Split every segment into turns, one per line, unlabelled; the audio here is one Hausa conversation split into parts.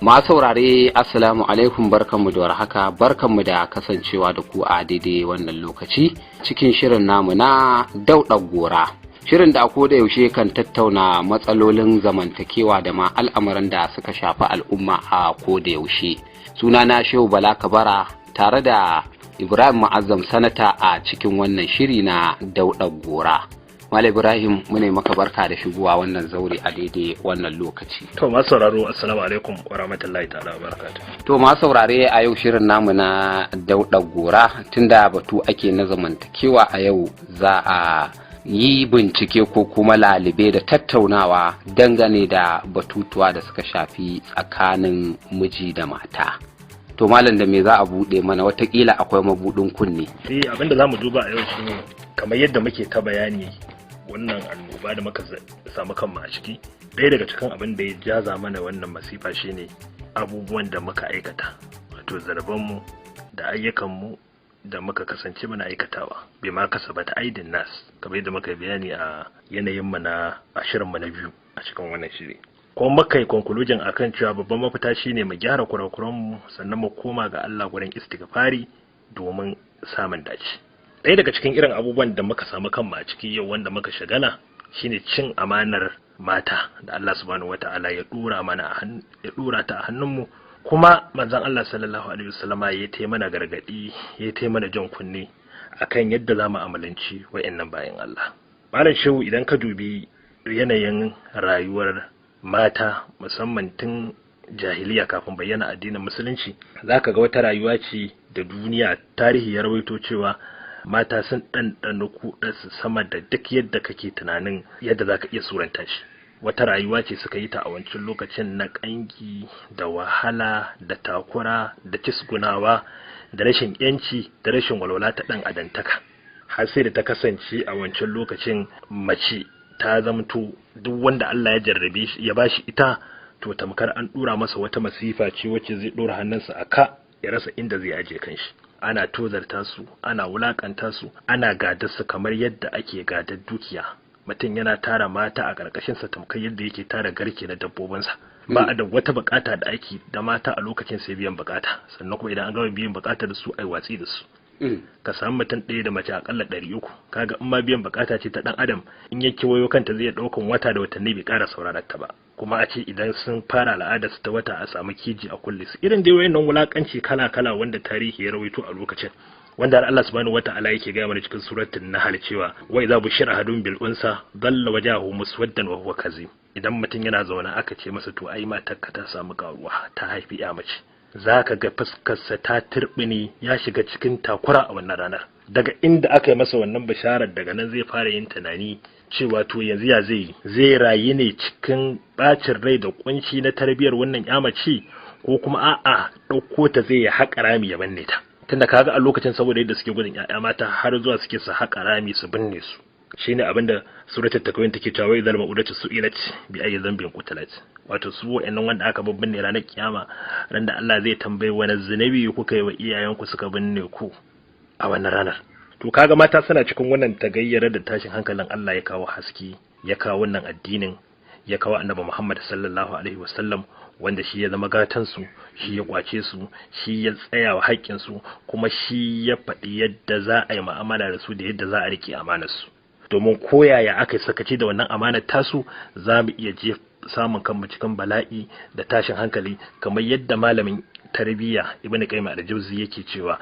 Masu saurare assalamu alaikum, barkanmu da warhaka, barkanmu da kasancewa da ku a daidai wannan lokaci cikin shirin namu na dauɗar gora. Shirin da a da yaushe kan tattauna matsalolin zamantakewa da ma al'amuran da suka shafi al'umma a da yaushe. Sunana Shehu Bala Kabara tare da Ibrahim Ma'azzam Sanata a cikin wannan shiri na dauɗar gora. Malam Ibrahim, mune maka barka da shigowa wannan zaure a daidai wannan lokaci.
To masu sauraro assalamu alaikum wa rahmatullahi ta'ala wa barakatuh.
To masu saurare, a yau shirin namu na dauɗar gora, tunda batu ake na zamantakewa, a yau za a yi bincike ko kuma lalube da tattaunawa dangane da batutuwa da suka shafi tsakanin miji da mata. To malam, da me za a buɗe mana? Watakila akwai mabuɗin kunne.
Abinda za mu duba a yau shine kamar yadda muke ta bayani, wannan annoba da muka samu kanmu a ciki, ɗaya daga cikin abin da ya jaza mana wannan masifa shine abubuwan da muka aikata, wato zarbanmu da ayyukanmu da muka kasance muna aikatawa bai ma kasaba ta aidin nas, kamar yadda muka bayani a yanayin mu na ashirin mu na biyu a cikin wannan shiri. Kuma muka yi conclusion akan cewa babban mafita shine mu gyara kurakuranmu, sannan mu koma ga Allah gurin istighfari domin samun dace. Ɗaya daga cikin irin abubuwan da muka samu kanmu a ciki yau wanda muka shagala shine cin amanar mata da Allah subhanahu wata'ala ya dura ta a hannunmu, kuma manzon Allah sallallahu alaihi wasallama ya yi mana gargadi, ya yi mana jan kunne akan yadda za mu amalanci wayannan bayan Allah. Malam Shehu, idan ka dubi yanayin rayuwar mata musamman tun jahiliya kafin bayyana addinin musulunci, zaka ga wata rayuwa ce da duniya tarihi ya rawaito cewa mata sun ɗanɗana kuɗarsu sama da duk yadda kake tunanin yadda za ka iya suranta shi. Wata rayuwa ce suka yi ta a wancan lokacin na ƙangi da wahala da takura da kisgunawa da rashin yanci da rashin walwala ta ɗan adantaka, har sai da ta kasance a wancan lokacin mace ta zamto duk wanda Allah ya jarrabe shi ya bashi ita, to tamkar an ɗora masa wata masifa ce wacce zai ɗora hannunsa a ka ya rasa inda zai aje kanshi. Ana tozarta su, ana wulakanta su, ana gadar su kamar yadda ake gadar dukiya. Mutum yana tara mata a ƙarƙashin sa tamkar yadda yake tara garke na dabbobinsa. Ba a da wata bukata da ake da mata a lokacin sai biyan bukata, sannan kuma idan an gama biyan bukata da su ai watsi da su. Ka samu mutum ɗaya da mace akalla 300, kaga in ma biyan bukata ce ta ɗan adam, in ya kewayo kanta zai ɗaukan wata da watanni bai ƙara sauraron ta ba. Kuma a ce idan sun fara al'ada su ta wata a samu kiji a kulle su, irin dai wayannan wulakanci kala-kala wanda tarihi ya rawaito a lokacin, wanda Allah subhanahu wata'ala yake gaya mana cikin suratul Nahl cewa wa idza bushira ahadun bil unsa dalla wajhahu muswaddan wa huwa kazim. Idan mutum yana zaune aka ce masa to ai matarka ta samu karuwa, ta haifi ya mace, zaka ga fuskarsa ta turbine, ya shiga cikin takura a wannan ranar. Daga inda aka yi masa wannan bisharar, daga nan zai fara yin tunani cewa to yanzu ya zai rayu ne cikin bacin rai da kunci na tarbiyar wannan yamaci, ko kuma a'a ɗauko ta zai haƙa rami ya binne ta, tunda kaga a lokacin saboda yadda suke gudun ƴaƴa mata har zuwa suke su haƙa rami su binne su. Shine abinda suratul takwin take cewa idal ma'udatu su'ilat bi ayyi dhanbin qutilat, wato su wa'annan wanda aka binne ranar kiyama, ran da Allah zai tambaye wani zunubi kuka yi wa iyayenku suka binne ku a wannan ranar. To kaga mata suna cikin wannan tagayyara da tashin hankalin Allah ya kawo haske, ya kawo wannan addinin, ya kawo annabi Muhammad sallallahu alaihi wasallam, wanda shi ya zama gatan su, shi ya kwace su, shi ya tsaya wa haƙƙin su, kuma shi ya faɗi yadda za a yi mu'amala da su da yadda za a rike amanar su. Domin koyaya aka yi sakaci da wannan amanar tasu, za mu iya samun kanmu cikin bala'i da tashin hankali, kamar yadda malamin tarbiyya Ibn Qayyim al-Jawzi yake cewa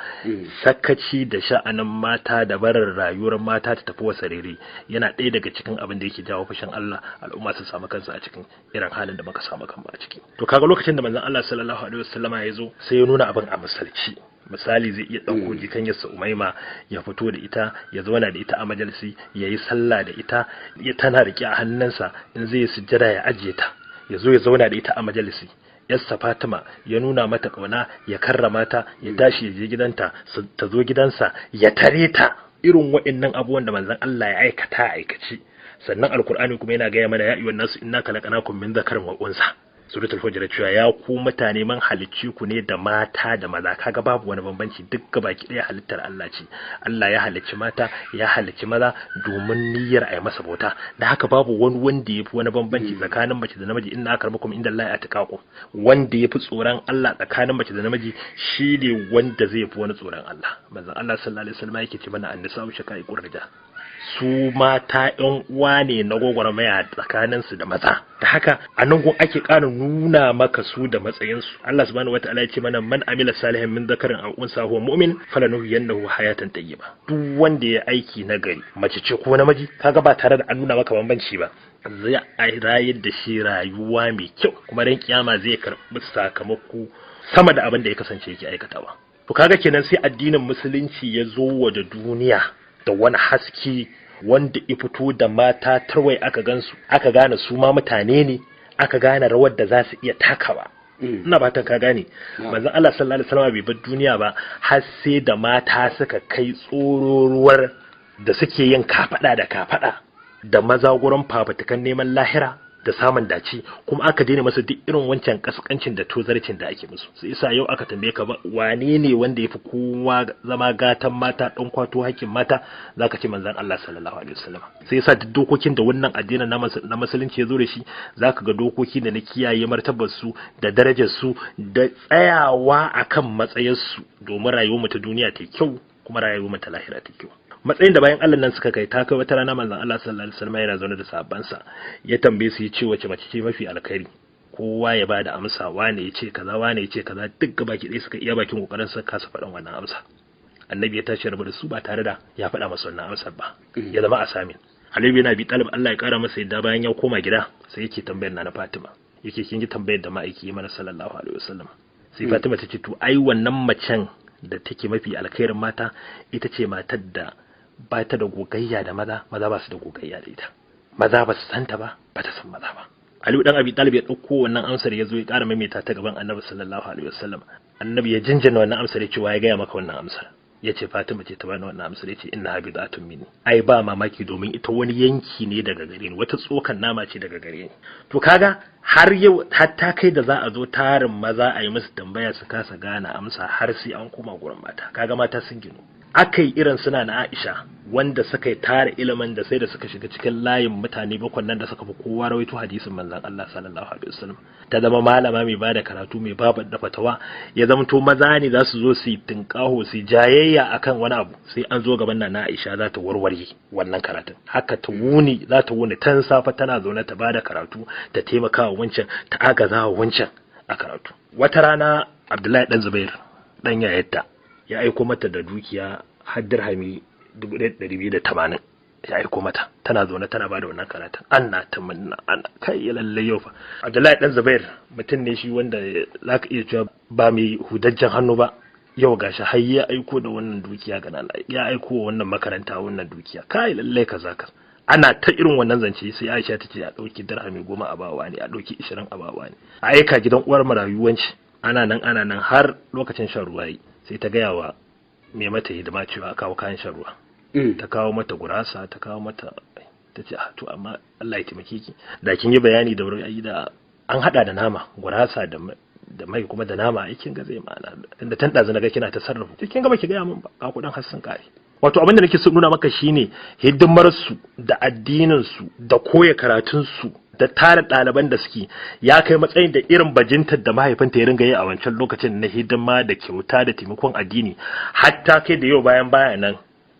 sakaci da sha'anin mata da barin rayuwar mata ta tafi wasarere yana ɗaya daga cikin abin da yake jawo fushin Allah, al'umma su samu kansu a cikin irin halin da muka samu kanmu a ciki. To kaga lokacin da manzon Allah sallallahu alaihi wasallama ya zo, sai ya nuna abin a misalci. Misali zai iya ɗauko jikanyarsa Umaima ya fito da ita, ya zauna da ita a majalisi, ya yi sallah da ita, ya tana riƙe a hannunsa, in zai sujjada ya ajiye ta, ya zo ya zauna da ita a majalisi. Yarsa Fatima ya nuna mata ƙauna, ya karrama ta, ya tashi ya je gidanta, ta zo gidansa ya tare ta. Irin waɗannan abubuwan da manzon Allah ya aikata a aikace, sannan alkur'ani kuma yana gaya mana ya ayyuhan nasu inna khalaqnakum min dhakarin wa unsa suratul fajr cewa ya ku mutane man halicci ku ne da mata da maza kaga babu wani bambanci duk gabaki ɗaya halittar Allah ce Allah ya halicci mata ya halicci maza domin niyyar a yi masa bauta da haka babu wani wanda yafi wani bambanci tsakanin mace da namiji inna akramakum indallahi atqakum wanda yafi tsoron Allah tsakanin mace da namiji shine wanda zai fi wani tsoron Allah manzon Allah sallallahu alaihi wasallam yake ce mana annisa'u shaqaiqur rijal su mata ƴan uwa ne na gwagwarmaya tsakaninsu da maza da haka a nan gun ake ƙara nuna maka su da matsayinsu Allah subhanahu wataala ya ce mana man amila salihan min dhakarin aw unsa huwa mu'min falanuhyiyannahu hayatan tayyiba duk wanda ya aiki nagari mace ce ko namiji kaga ba tare da an nuna maka bambanci ba zai rayar da shi rayuwa mai kyau kuma ran kiyama zai karɓi sakamako sama da abin da ya kasance yake aikatawa to kaga kenan sai addinin musulunci ya zo wa da duniya da wani haske wanda ya fito da mata tarwai aka gansu aka gane su ma mutane ne aka gane rawar da za su iya takawa ina fatan ka gane manzon Allah sallallahu alaihi wasallam bai bar duniya ba har sai da mata suka kai tsororuwar da suke yin kafada da maza gurin fafatukan neman lahira da samun dace kuma aka daina masa duk irin wancan kaskancin da tozarcin da ake musu sai yasa yau aka tambaye ka ba wane ne wanda yafi kowa zama gatan mata dan kwato hakkin mata zaka ce manzon Allah sallallahu alaihi wasallam sai yasa duk dokokin da wannan addinin na musulunci ya zo da shi zaka ga dokoki da na kiyaye martabar su da darajar su da tsayawa akan matsayin su domin rayuwar mu ta duniya ta kyau kuma rayuwar mu ta lahira ta kyau matsayin da bayan Allah nan suka kai ta kai wata rana manzon Allah sallallahu alaihi wasallam yana zaune da sahabbansa ya tambaye su ya ce wace mace ce mafi alkhairi kowa ya bada amsa wane ya ce kaza wane ya ce kaza duk gabaki ɗaya suka iya bakin kokarin su kasa faɗan wannan amsa annabi ya tashi rabu da su ba tare da ya faɗa masa wannan amsar ba ya zama asamin Ali bin Abi Talib Allah ya kara masa yadda bayan ya koma gida sai yake tambayar na Fatima yake kin ji tambayar da ma'aiki mana sallallahu alaihi wasallam sai Fatima ta ce to ai wannan macen da take mafi alkhairin mata ita ce matar da ba ta da gogayya da maza ba su da gogayya da ita maza ba su santa ba ba ta san maza ba Aliyu dan Abi Talib ya dauko wannan amsar ya zo ya ƙara maimaita ta gaban Annabi sallallahu alaihi wasallam Annabi ya jinjina wannan amsar ya ce wa ya gaya maka wannan amsar ya ce Fatima ce ta bani wannan amsar ya ce inna habidatun minni ai ba mamaki domin ita wani yanki ne daga gare ni wata tsokan nama ce daga gare ni to kaga har yau hatta kai da za a zo tarin maza a yi musu tambaya su kasa gane amsa har sai an koma gurin mata kaga mata sun ginu aka yi irin suna na Aisha wanda suka yi tara ilimin da sai da suka shiga cikin layin mutane bakwai nan da suka fi kowa rawaito hadisin manzon Allah sallallahu alaihi wasallam ta zama malama mai bada karatu mai babu da fatawa ya zamto maza ne za su zo su tinkaho su jayayya akan wani abu sai an zo gaban nan Aisha za ta warware wannan karatun haka za ta wuni tan safa tana zaune ta bada karatu ta taimaka wa wancan ta agaza wa wancan a karatu wata rana Abdullahi dan Zubair dan yayarta ya aiko mata da dukiya har dirhami 1280 ya aiko mata tana zaune tana bada wannan karatun anna tamanna ana kai lalle yau fa Abdullahi dan Zubair mutum ne shi wanda zaka iya cewa ba mai hudajjan hannu ba yau gashi har ya aiko da wannan dukiya ga Allah ya aiko wannan makaranta wannan dukiya kai lalle kaza ka ana ta irin wannan zance sai Aisha ta ce a dauki dirhami 10 a bawa ne a dauki 20 a bawa ne a aika gidan uwar marayuwanci ana nan har lokacin shan ruwa yi sai ta gaya wa mai mata hidima cewa a kawo kayan shan ruwa ta kawo mata gurasa ta kawo mata ta ce to amma Allah ya taimake ki da kin yi bayani da wurin ayi da an hada da nama gurasa da mai kuma da nama aikin ga zai ma'ana tunda tan dazu naga kina ta sarrafa kin ga baki gaya min ba ka kudin hassan kare wato abin da nake so nuna maka shine hidimar su da addinin su da koya karatun su da tara ɗaliban da suke ya kai matsayin da irin bajintar da mahaifinta ya ringa yi a wancan lokacin na hidima da kyauta da taimakon addini hatta kai da yau bayan nan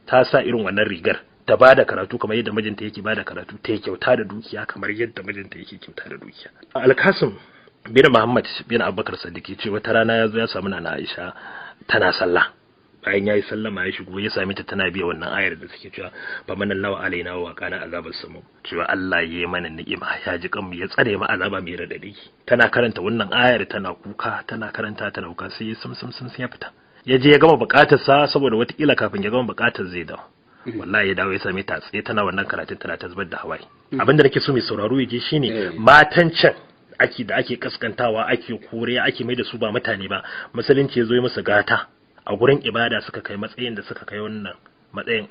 ta sa irin wannan rigar ta ba da karatu kamar yadda mijinta yake ba da karatu ta yi kyauta da dukiya kamar yadda mijinta yake kyauta da dukiya Alkasim bin Muhammad bin Abubakar Sadiq ce wata rana ya zo ya samu Nana Aisha tana sallah bayan yayi sallama ya shigo ya sami ta tana biya wannan ayar da suke cewa fa manallahu alaina wa kana azabar samu cewa Allah yayi mana ni'ima ya ji kanmu ya tsare mu azaba mai radadi tana karanta wannan ayar tana kuka tana karanta tana kuka sai sun ya fita ya je ya gama bukatar sa saboda watakila kafin ya gama bukatar zai dawo wallahi ya dawo ya same ta tsaye tana wannan karatun tana ta zubar da hawaye abinda nake so mai sauraro ya je shine matan can ake kaskantawa ake koriya ake mai da su ba mutane ba musulunci ya zo ya musu gata a gurin ibada suka kai matsayin da suka kai wannan matsayin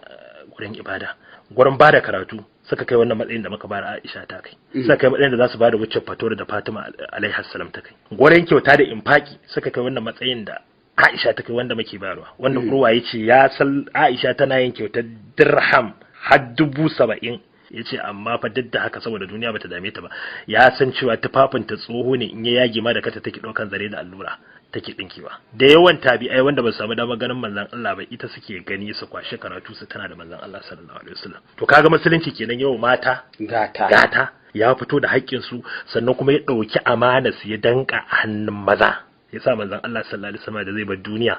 gurin ibada, gurin bada karatu suka kai wannan matsayin da muka bara Aisha ta kai, suka kai matsayin da za su bada wucin fatora da Fatima alaiha salam ta kai, gurin kyauta da infaki suka kai wannan matsayin da Aisha ta kai wanda muke bayarwa, wanda Urwa yace ya san Aisha tana yin kyautar dirham har 70,000, yace amma fa duk da haka saboda duniya bata dame ta ba, ya san cewa tufafin ta tsoho ne, in ya yage ma da kata take daukan zare da allura take dinkiwa. Da yawan tabi'ai wanda ba su samu damar ganin manzon Allah ba, ita suke gani su kwashe karatu su tana da manzon Allah sallallahu alaihi wasallam. To kaga musulunci kenan yau mata gata ya fito da haƙƙin su, sannan kuma ya dauki amana su ya danka a hannun maza. Yasa manzon Allah sallallahu alaihi wasallam da zai bar duniya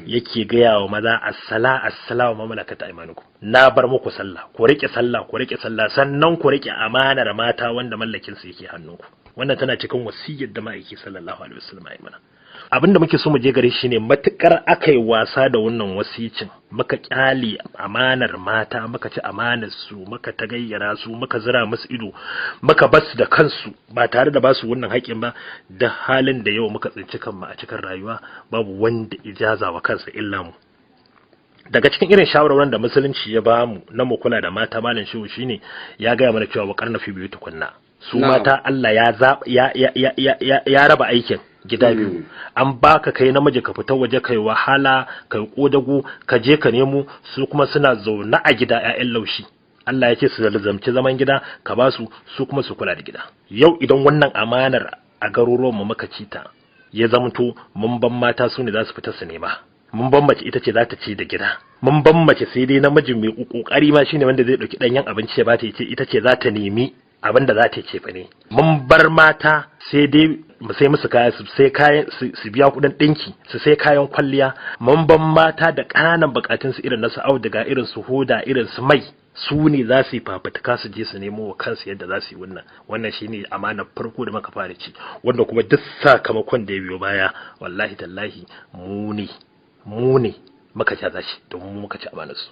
yake gaya wa maza assalamu wa malakat aymanukum, na bar muku sallah, ku rike sallah, sannan ku rike amanar mata wanda mallakin su yake hannunku. Wannan tana cikin wasiyyar da ma'aiki sallallahu alaihi wasallam ya mana. Abinda muke so mu je gare shi ne, matukar akai wasa da wannan wasicin, muka kyale amanar mata, muka ci amanar su, muka tagayyara su, muka zira musu ido, muka basu da kansu ba tare da basu wannan haƙin ba, da halin da yau muka tsinci kanmu a cikin rayuwa babu wanda ijaza wa kansa illa mu. Daga cikin irin shawarwarin da musulunci ya bamu na mu kula da mata, malam shehu shine ya gaya mana cewa wa karna fi biyu tukunna, su mata Allah ya raba aikin gida biyu. An baka kai namiji ka fita waje kai wahala, kai kodago, ka je ka nemo, su kuma suna zaune a gida ƴaƴan laushi. Allah ya ce su zalzamci zaman gida, ka ba su kuma su kula da gida. Yau idan wannan amanar a garuruwan mu muka ci ta, ya zamto mun ban mata su ne za su fita su nema, mun ban mace ita ce za ta ci da gida, mun ban mace sai dai namiji mai kokari ma shine wanda zai dauki danyen abinci ya bata, yace ita ce za ta nemi abin da za ta ce fa ne. Mun bar mata sai dai mu sai musu kaya, su sai kayan su biya kudin dinki, su sai kayan kwalliya. Mun ban mata da ƙananan bukatun su irin na su auduga, irin su hoda, irin su mai, su ne za su yi fafutuka su je su nemo wa kansu yadda za su yi wannan shine amanar farko da muka fara ci, wanda kuma duk sakamakon da ya biyo baya wallahi tallahi mu ne muka caza shi, domin mu muka ci amanar su.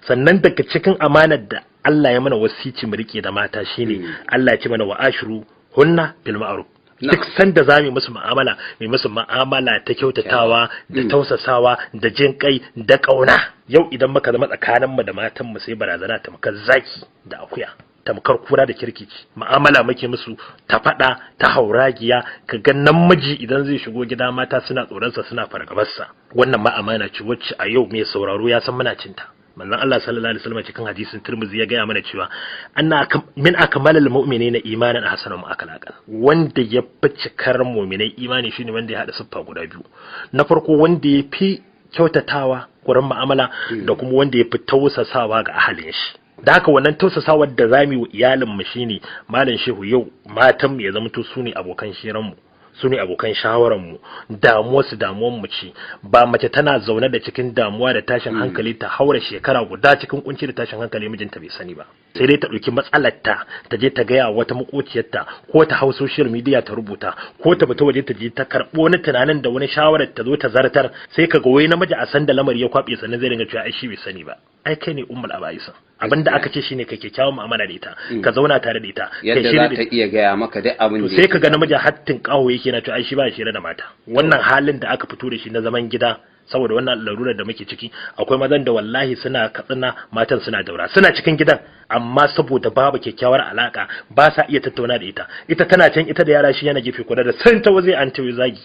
Sannan daga cikin amanar da Allah ya mana wasici mu rike da mata shine Allah ya ce mana wa ashiru hunna bil ma'ruf. Duk sanda zamu musu mu'amala, mai musu mu'amala ta kyautatawa da tausasawa da jin kai da kauna. Yau idan muka zama tsakanin mu da matan mu sai barazana ta muka zaki da akuya, tamkar kura da kirkici, mu'amala muke musu ta fada, ta hauragiya, ka ga namiji idan zai shigo gida mata suna tsoronsa, suna fargabarsa. Wannan ma amana ce wacce a yau mai sauraro ya san muna cinta. Manzon Allah sallallahu alaihi wasallam cikin hadisin Tirmidhi ya gaya mana cewa anna min akmalil mu'minina imanan ahsanum akhlaqan, wanda ya fi cikar mu'minai imani shine wanda ya hada siffa guda biyu. Na farko wanda ya fi kyautatawa gurin mu'amala, da kuma wanda ya fi tausasawa ga ahalin shi. Da haka wannan tausasawar da zamu yi wa iyalin mu shine malam shehu, yau matan mu ya zama to su ne abokan shiran mu, su ne abokan shawararmu, damuwan mu ce. Ba mace tana zaune da cikin damuwa da tashin hankali ta haura shekara guda cikin kunci da tashin hankali mijinta bai sani ba, sai dai ta ɗauki matsalarta ta je ta gaya wata makociyarta, ko ta hau social media ta rubuta, ko ta fita waje ta je ta karɓo wani tunanin da wani shawarar ta zo ta zartar, sai ka ga wai namiji a san da lamari ya kwaɓe sannan zai dinga cewa ai shi bai sani ba. Ai kai ne ummul abaisa. Abinda aka ce shine ka kyakkyawan mu'amala da ita, ka zauna tare da ita,
yadda za ta iya gaya maka duk abin da
sai ka ga namiji hattin kawo yake na to ai shi ba shi da mata. Wannan halin da aka fito da shi na zaman gida, saboda wannan larurar da muke ciki, akwai mazan da wallahi suna Katsina, matan suna Daura, suna cikin gidan, amma saboda babu kyakkyawar alaka ba sa iya tattauna da ita tana can, ita da yara shi yana gefe kuda da san ta waje an tawi zagi.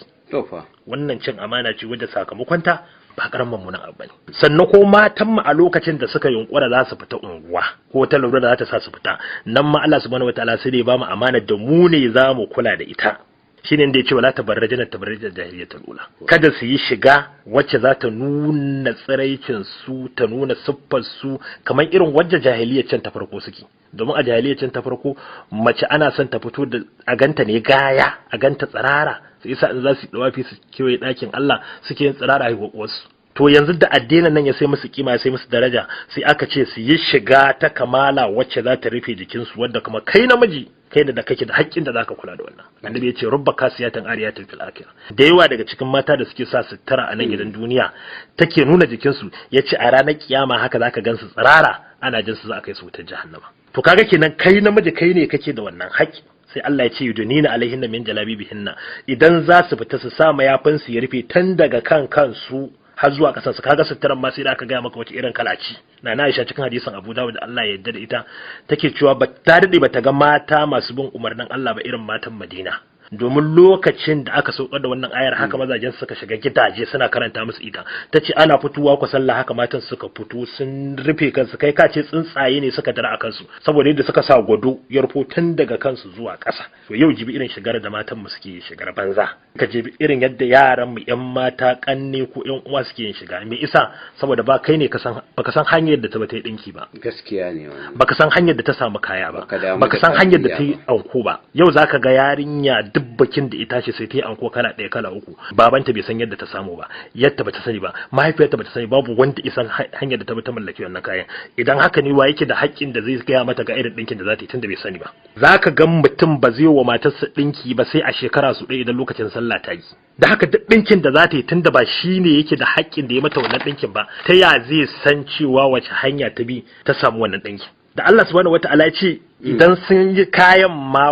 Wannan cin amana ce wadda sakamakonta ba karamin mummunan abu bane. Sannan ko matan mu a lokacin da suka yunkura za su fita unguwa, ko ta lura da za ta sa su fita, nan ma Allah subhanahu wataala sai dai ba mu amanar da mu ne za mu kula da ita. Shine da yace wala tabarrajana tabarrajal jahiliyatul ula, kada su yi shiga wacce za ta nuna tsiraicin su, ta nuna siffar su kamar irin wacce jahiliyar can ta farko suke. Domin a jahiliyar can ta farko mace ana son ta fito da a ganta ne gaya, a ganta tsirara, sai yasa in za su dawafi su kewaye ɗakin Allah suke yin tsirara haihuwar wasu. To yanzu da addinin nan ya sai musu kima, ya sai musu daraja, sai aka ce su yi shiga ta kamala wacce za ta rufe jikinsu, wadda kuma kai namiji kai da kake da haƙƙin da zaka kula da wannan. Annabi ya ce rubba kasiyatan ariyatin fil akhirah. Da yawa daga cikin mata da suke sa sutura a nan gidan duniya take nuna jikinsu, yace a ranar kiyama haka zaka gansu tsirara, ana jin su za a kai su wutar jahannama. To kaga kenan kai namiji kai ne kake da wannan haƙƙi. Sai Allah ya ce yudunina alaihinna min jalabibihinna, idan za su fita su sa mayafin su ya rufe tun daga kansu har zuwa kasan su kaga suturan ma sai da aka gaya maka wace irin kalaci na Aisha cikin hadisin Abu Dawud da Allah ya yarda da ita take cewa ba ta dade ba ta ga mata masu bin umarnin Allah ba irin matan Madina domin lokacin da aka saukar da wannan ayar haka mazajen suka shiga gidaje suna karanta musu ita tace ana fituwa ku sallah haka matan suka fito sun rufe kansu kai ka ce tsuntsaye ne suka dara a kansu saboda yadda suka sa gwado ya rufo tun daga kansu zuwa ƙasa to yau jibi irin shigar da matan mu suke shigar banza ka jibi irin yadda yaran mu yan mata kanne ko yan uwa suke yin shiga me isa saboda ba kai ne baka san hanyar da ta bata yi dinki ba
gaskiya ne wannan
baka san hanyar da ta samu kaya ba baka san hanyar da ta yi anko ba yau zaka ga yarinya bakin da ita ce sai ta yi anko kala ɗaya kala uku babanta bai san yadda ta samu ba yadda bata sani ba mahaifiyarta bata sani babu wanda isan hanyar da ta bi ta mallaki wannan kayan idan haka ne wa yake da haƙƙin da zai gaya mata ga irin ɗinkin da za ta yi tunda bai sani ba zaka ga mutum ba zai wa matarsa ɗinki ba sai a shekara su ɗaya idan lokacin sallah ta yi da haka duk ɗinkin da za ta yi tunda ba shi ne yake da haƙƙin da ya mata wannan ɗinkin ba ta ya zai san cewa wace hanya ta bi ta samu wannan ɗinkin da Allah subhanahu wataala ya ce idan sun yi kayan ma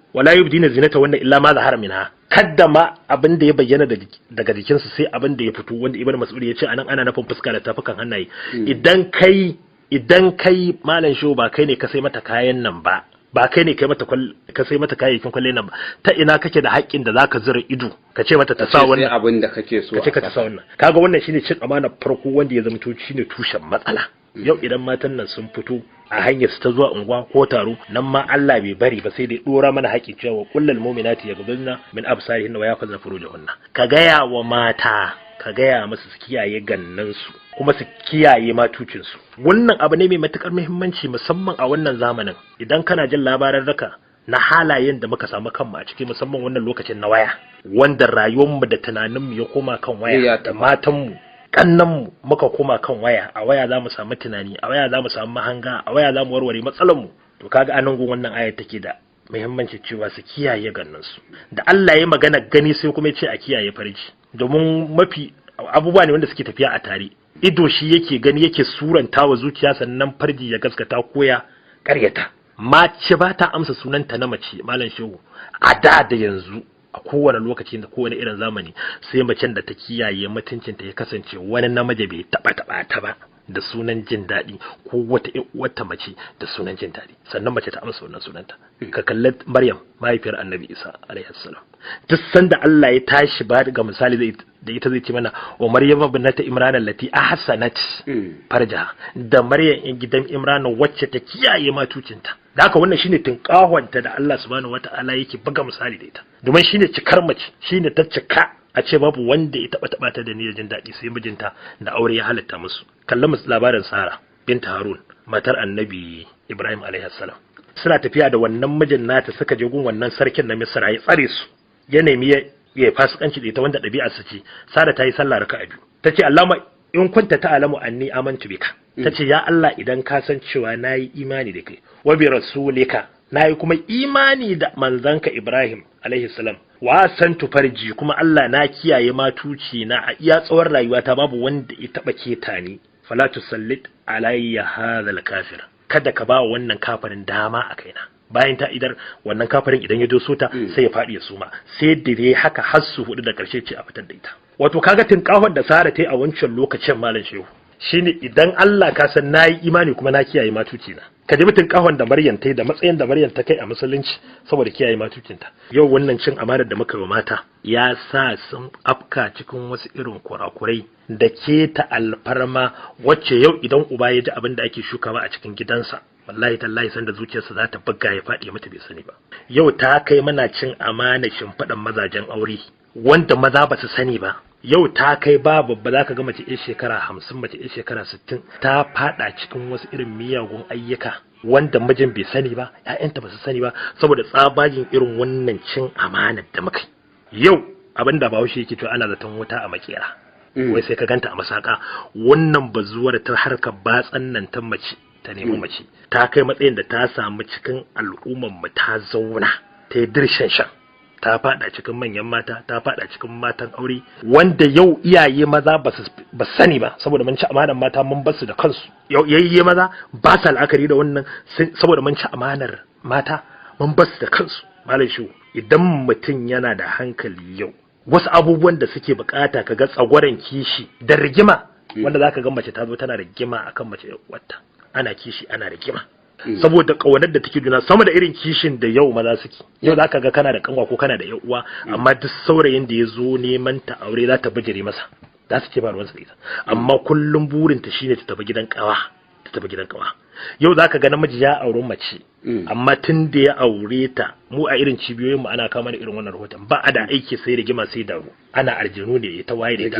wala yubdina zinata wannan illa ma zahara minha kadda ma abin da ya bayyana daga jikinsu sai abin da ya fito wanda ibnu mas'ud ya ce anan ana nufin fuska da tafukan hannaye idan kai malam sho ba kai ne ka sai mata kayan nan ba kai ne ka sai mata kayayyakin kwalle nan ba ta ina kake da haƙƙin da zaka zura ido ka ce mata ta sa wannan
abin da kake so
ka ce ta sa wannan kaga wannan shine cin amana farko wanda ya zama to shine tushen matsala yau idan matan nan sun fito a hanyar su ta zuwa unguwa ko taro nan ma Allah bai bari ba sai dai dora mana haƙi cewa kullal mu'minati yaghdudna min absarihinna wa yahfazna furujahunna ka gaya wa mata ka gaya musu su kiyaye gannan su kuma su kiyaye matucin su wannan abu ne mai matukar muhimmanci musamman a wannan zamanin idan kana jin labaran raka na halayen da muka samu kanmu a cikin musamman wannan lokacin na waya wanda rayuwarmu da tunaninmu ya koma kan waya da matanmu kannanmu muka koma kan waya a waya za mu samu tunani a waya za mu samu mahanga a waya za mu warware matsalarmu to kaga anan gun wannan ayar take da muhimmanci cewa su kiyaye gannansu da Allah ya magana gani sai kuma ya ce a kiyaye farji domin mafi abubuwa ne wanda suke tafiya a tare ido shi yake gani yake suranta wa zuciya sannan farji ya gaskata ko ya karyata mace ba ta amsa sunanta na mace malam shehu a da yanzu a kowane lokaci da kowane irin zamani sai macen da ta kiyaye mutuncinta ya kasance wani namiji bai taba ta ba da sunan jin daɗi ko wata mace da sunan jin daɗi sannan mace ta amsa wannan sunanta ka kalli Maryam mahaifiyar Annabi Isa alaihi salam duk sanda Allah ya tashi ba ga misali da ita zai ce mana wa Maryam ibnata Imran allati ahsanat farja da Maryam in gidan Imran wacce ta kiyaye matucinta da haka wannan shine tinkahonta da Allah subhanahu wataala yake buga misali da ita domin shine cikar mace shine ta cika a ce babu wanda ya taba ta da niyyar jin daɗi sai mijinta da aure ya halatta musu kallon labarin Sara binta Harun matar Annabi Ibrahim alaihi salam suna tafiya da wannan mijin nata suka je gun wannan sarkin na Misra ya tsare su ya nemi ya fasikanci da ita wanda ɗabi'ar sa ce Sara ta yi sallah raka'a biyu tace Allahumma in kunta ta'lamu anni amantu bika tace ya Allah idan ka san cewa nayi imani da kai wa bi rasulika nayi kuma imani da manzanka Ibrahim alaihi salam wa santu farji kuma Allah na kiyaye matuci na a iya tsawon rayuwata babu wanda ya taba keta ni fala tusallit alayya hadha al-kafir kada ka ba wannan kafirin dama a kaina bayan ta idar wannan kafirin idan ya doso ta sai ya fadi ya suma sai dire haka har su hudu da karshe ce a fitar da ita wato kaga tinkahon da Sara ta yi a wancan lokacin malam shehu shine idan Allah ka san nayi imani kuma na kiyaye matuci na ka ji mutun kahon da Maryam ta yi da matsayin da Maryam ta kai a musulunci saboda kiyaye matucinta yau wannan cin amanar da muka yi mata ya sa sun afka cikin wasu irin kurakurai da ke ta alfarma wacce yau idan uba ya ji abin da ake shukawa a cikin gidansa wallahi tallahi sanda zuciyarsa za ta buga ya faɗi mata bai sani ba yau ta kai mana cin amana shimfiɗan mazajen aure wanda maza ba su sani ba yau ta kai ba babba za ka ga mace 'yar shekara 50 mace 'yar shekara 60 ta fada cikin wasu irin miyagun ayyuka wanda mijin bai sani ba ƴaƴanta ba su sani ba saboda tsabagin irin wannan cin amanar da muka yau abinda Bahaushe yake cewa ana zaton wuta a makera wai sai ka ganta a masaka wannan bazuwar ta harkar batsan nan ta mace ta nemi mace ta kai matsayin da ta samu cikin al'ummar mu ta zauna ta yi dirshan shan ta fada cikin manyan mata ta fada cikin matan aure wanda yau iyaye maza ba sani ba saboda mun ci amanar mata mun basu da kansu yau yayye maza ba sa la'akari da wannan saboda mun ci amanar mata mun basu da kansu malam shi idan mutum yana da hankali yau wasu abubuwan da suke bukata kaga tsagwaren kishi da rigima wanda zaka ga mace ta zo tana rigima akan mace wata ana kishi ana rigima saboda kaunar da take juna sama da irin kishin da yau maza suke yau zaka ga kana da kanwa ko kana da yan uwa amma duk saurayin da ya zo neman ta aure za ta bijire masa za su ce ba ruwansa da ita amma kullum burinta shine ta tafi gidan kawa yau zaka ga namiji ya auri mace amma tun da ya aure ta mu a irin cibiyoyin mu ana kama da irin wannan rahoton ba a da aiki sai rigima sai daro ana arjinu ne ta waye da ita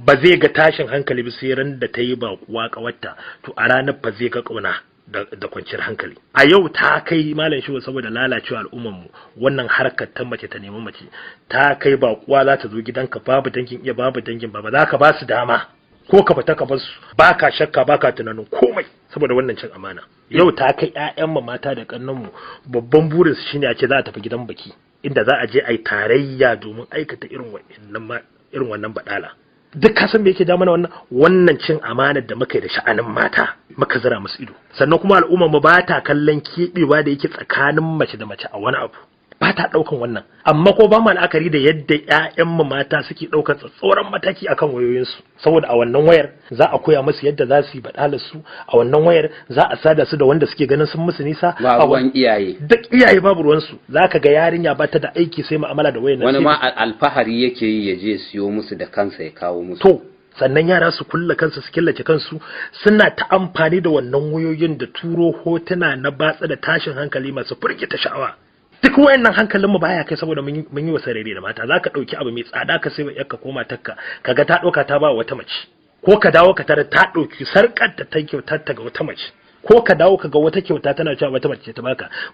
ba zai ga tashin hankali ba sai ran da ta yi ba kuwa kawarta to a ranar ba zai ga kauna da kwanciyar hankali a yau ta kai malam shi saboda lalacewa al'ummar mu wannan harkar ta mace ta nemi mace ta kai ba kuwa za ta zo gidanka babu dangin iya babu dangin ba za ka ba su dama ko ka fita ka bar su baka shakka baka tunanin komai saboda wannan cin amana yau ta kai ƴaƴan mu mata da kannan mu babban burin su shine a ce za a tafi gidan baki inda za a je ai tarayya domin aikata irin wannan badala duk ka san me yake ja mana wannan cin amanar da muka yi da sha'anin mata muka zira musu ido sannan kuma al'ummar mu ba ta kallon kebewa da yake tsakanin mace da mace a wani abu ba ta daukan wannan amma ko ba mu la'akari da yadda ƴaƴan mu mata suke daukar tsatsauran mataki akan wayoyinsu saboda a wannan wayar za a koya musu yadda za su yi badalar su a wannan wayar za a sada su da wanda suke ganin sun musu nisa
ba ruwan iyaye
duk iyaye babu ruwan su zaka ga yarinya ba ta da aiki sai mu'amala da wayar
wani ma alfahari yake yi ya je siyo musu da kansa ya kawo musu
to sannan yara su kulla kansu su killace kansu suna ta amfani da wannan wayoyin da turo hotuna na batsa da tashin hankali masu firgita sha'awa duk wayannan hankalin mu baya kai saboda mun yi wasa rere da mata zaka dauki abu mai tsada ka sai wa yarka ko matarka kaga ta dauka ta ba wata mace ko ka dawo ka tare ta dauki sarkar ta kyautar ta ga wata mace ko ka dawo ka ga wata kyauta tana cewa wata mace ta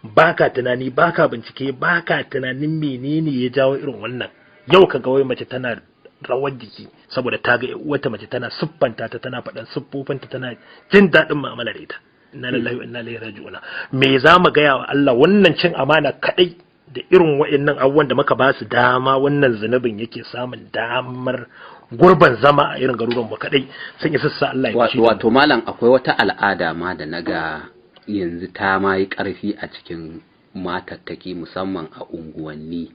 baka tunani baka bincike baka tunanin menene ya jawo irin wannan yau kaga wai mace tana rawar jiki saboda ta ga wata mace tana siffanta ta tana faɗan siffofinta tana jin daɗin mu'amala da ita inna lillahi wa inna ilaihi raji'un me za mu gaya wa Allah wannan cin amana kadai da irin wa'annan abubuwan da muka ba su dama wannan zunubin yake samun damar gurban zama a irin garuruwan mu kadai sun isa sa Allah ya ci
wato malam akwai wata al'ada ma da naga yanzu ta ma yi karfi a cikin matattaki musamman a unguwanni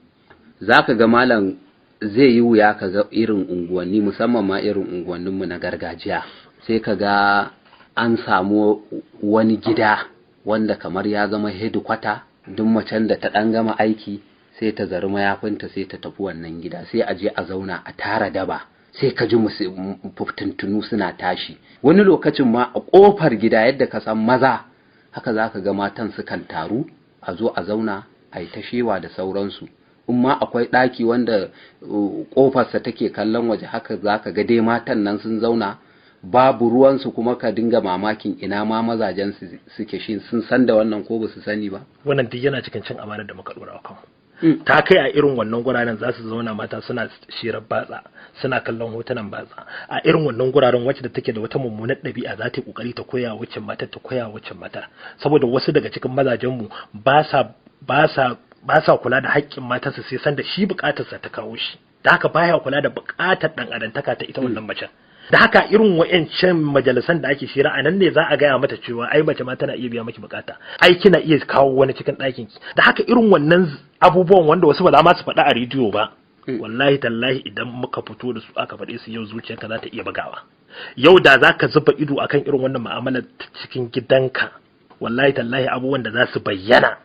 zaka ga malam zai yi wuya ka ga irin unguwanni musamman ma irin unguwanninmu na gargajiya sai ka ga an samu wani gida wanda kamar ya zama hedikwata duk macen da ta ɗan gama aiki sai ta zari mayafinta sai ta tafi wannan gida sai a je a zauna a tara daba sai ka ji fitintunu suna tashi wani lokacin ma a ƙofar gida yadda ka san maza haka za ka ga matan sukan taru a zo a zauna a yi ta shewa da sauransu in ma akwai ɗaki wanda ƙofarsa take kallon waje haka za ka ga dai matan nan sun zauna babu ruwansu kuma ka dinga mamakin ina ma mazajen suke shi sun san da wannan ko ba su sani ba
wannan duk yana cikin cin amanar da muka dora kan ta kai a irin wannan guraren za su zauna mata suna shirar batsa suna kallon hotunan batsa a irin wannan guraren wacce da take da wata mummunar ɗabi'a za ta yi kokari ta koya wacce mata ta koya wacce mata saboda wasu daga cikin mazajen mu ba sa kula da haƙƙin matarsa sai san da shi buƙatarsa ta kawo shi da haka baya kula da buƙatar ɗan adantaka ta ita wannan macen da haka irin wa'ancan majalisan da ake shira a nan ne za a gaya mata cewa ai mace ma tana iya biya maki bukata ai kina iya kawo wani cikin ɗakin ki da haka irin wannan abubuwan wanda wasu ba za ma su faɗa a rediyo ba wallahi tallahi idan muka fito da su aka faɗe su yau zuciyarka za ta iya bugawa yau da za ka zuba ido akan irin wannan mu'amalar cikin gidanka wallahi tallahi abubuwan da za su bayyana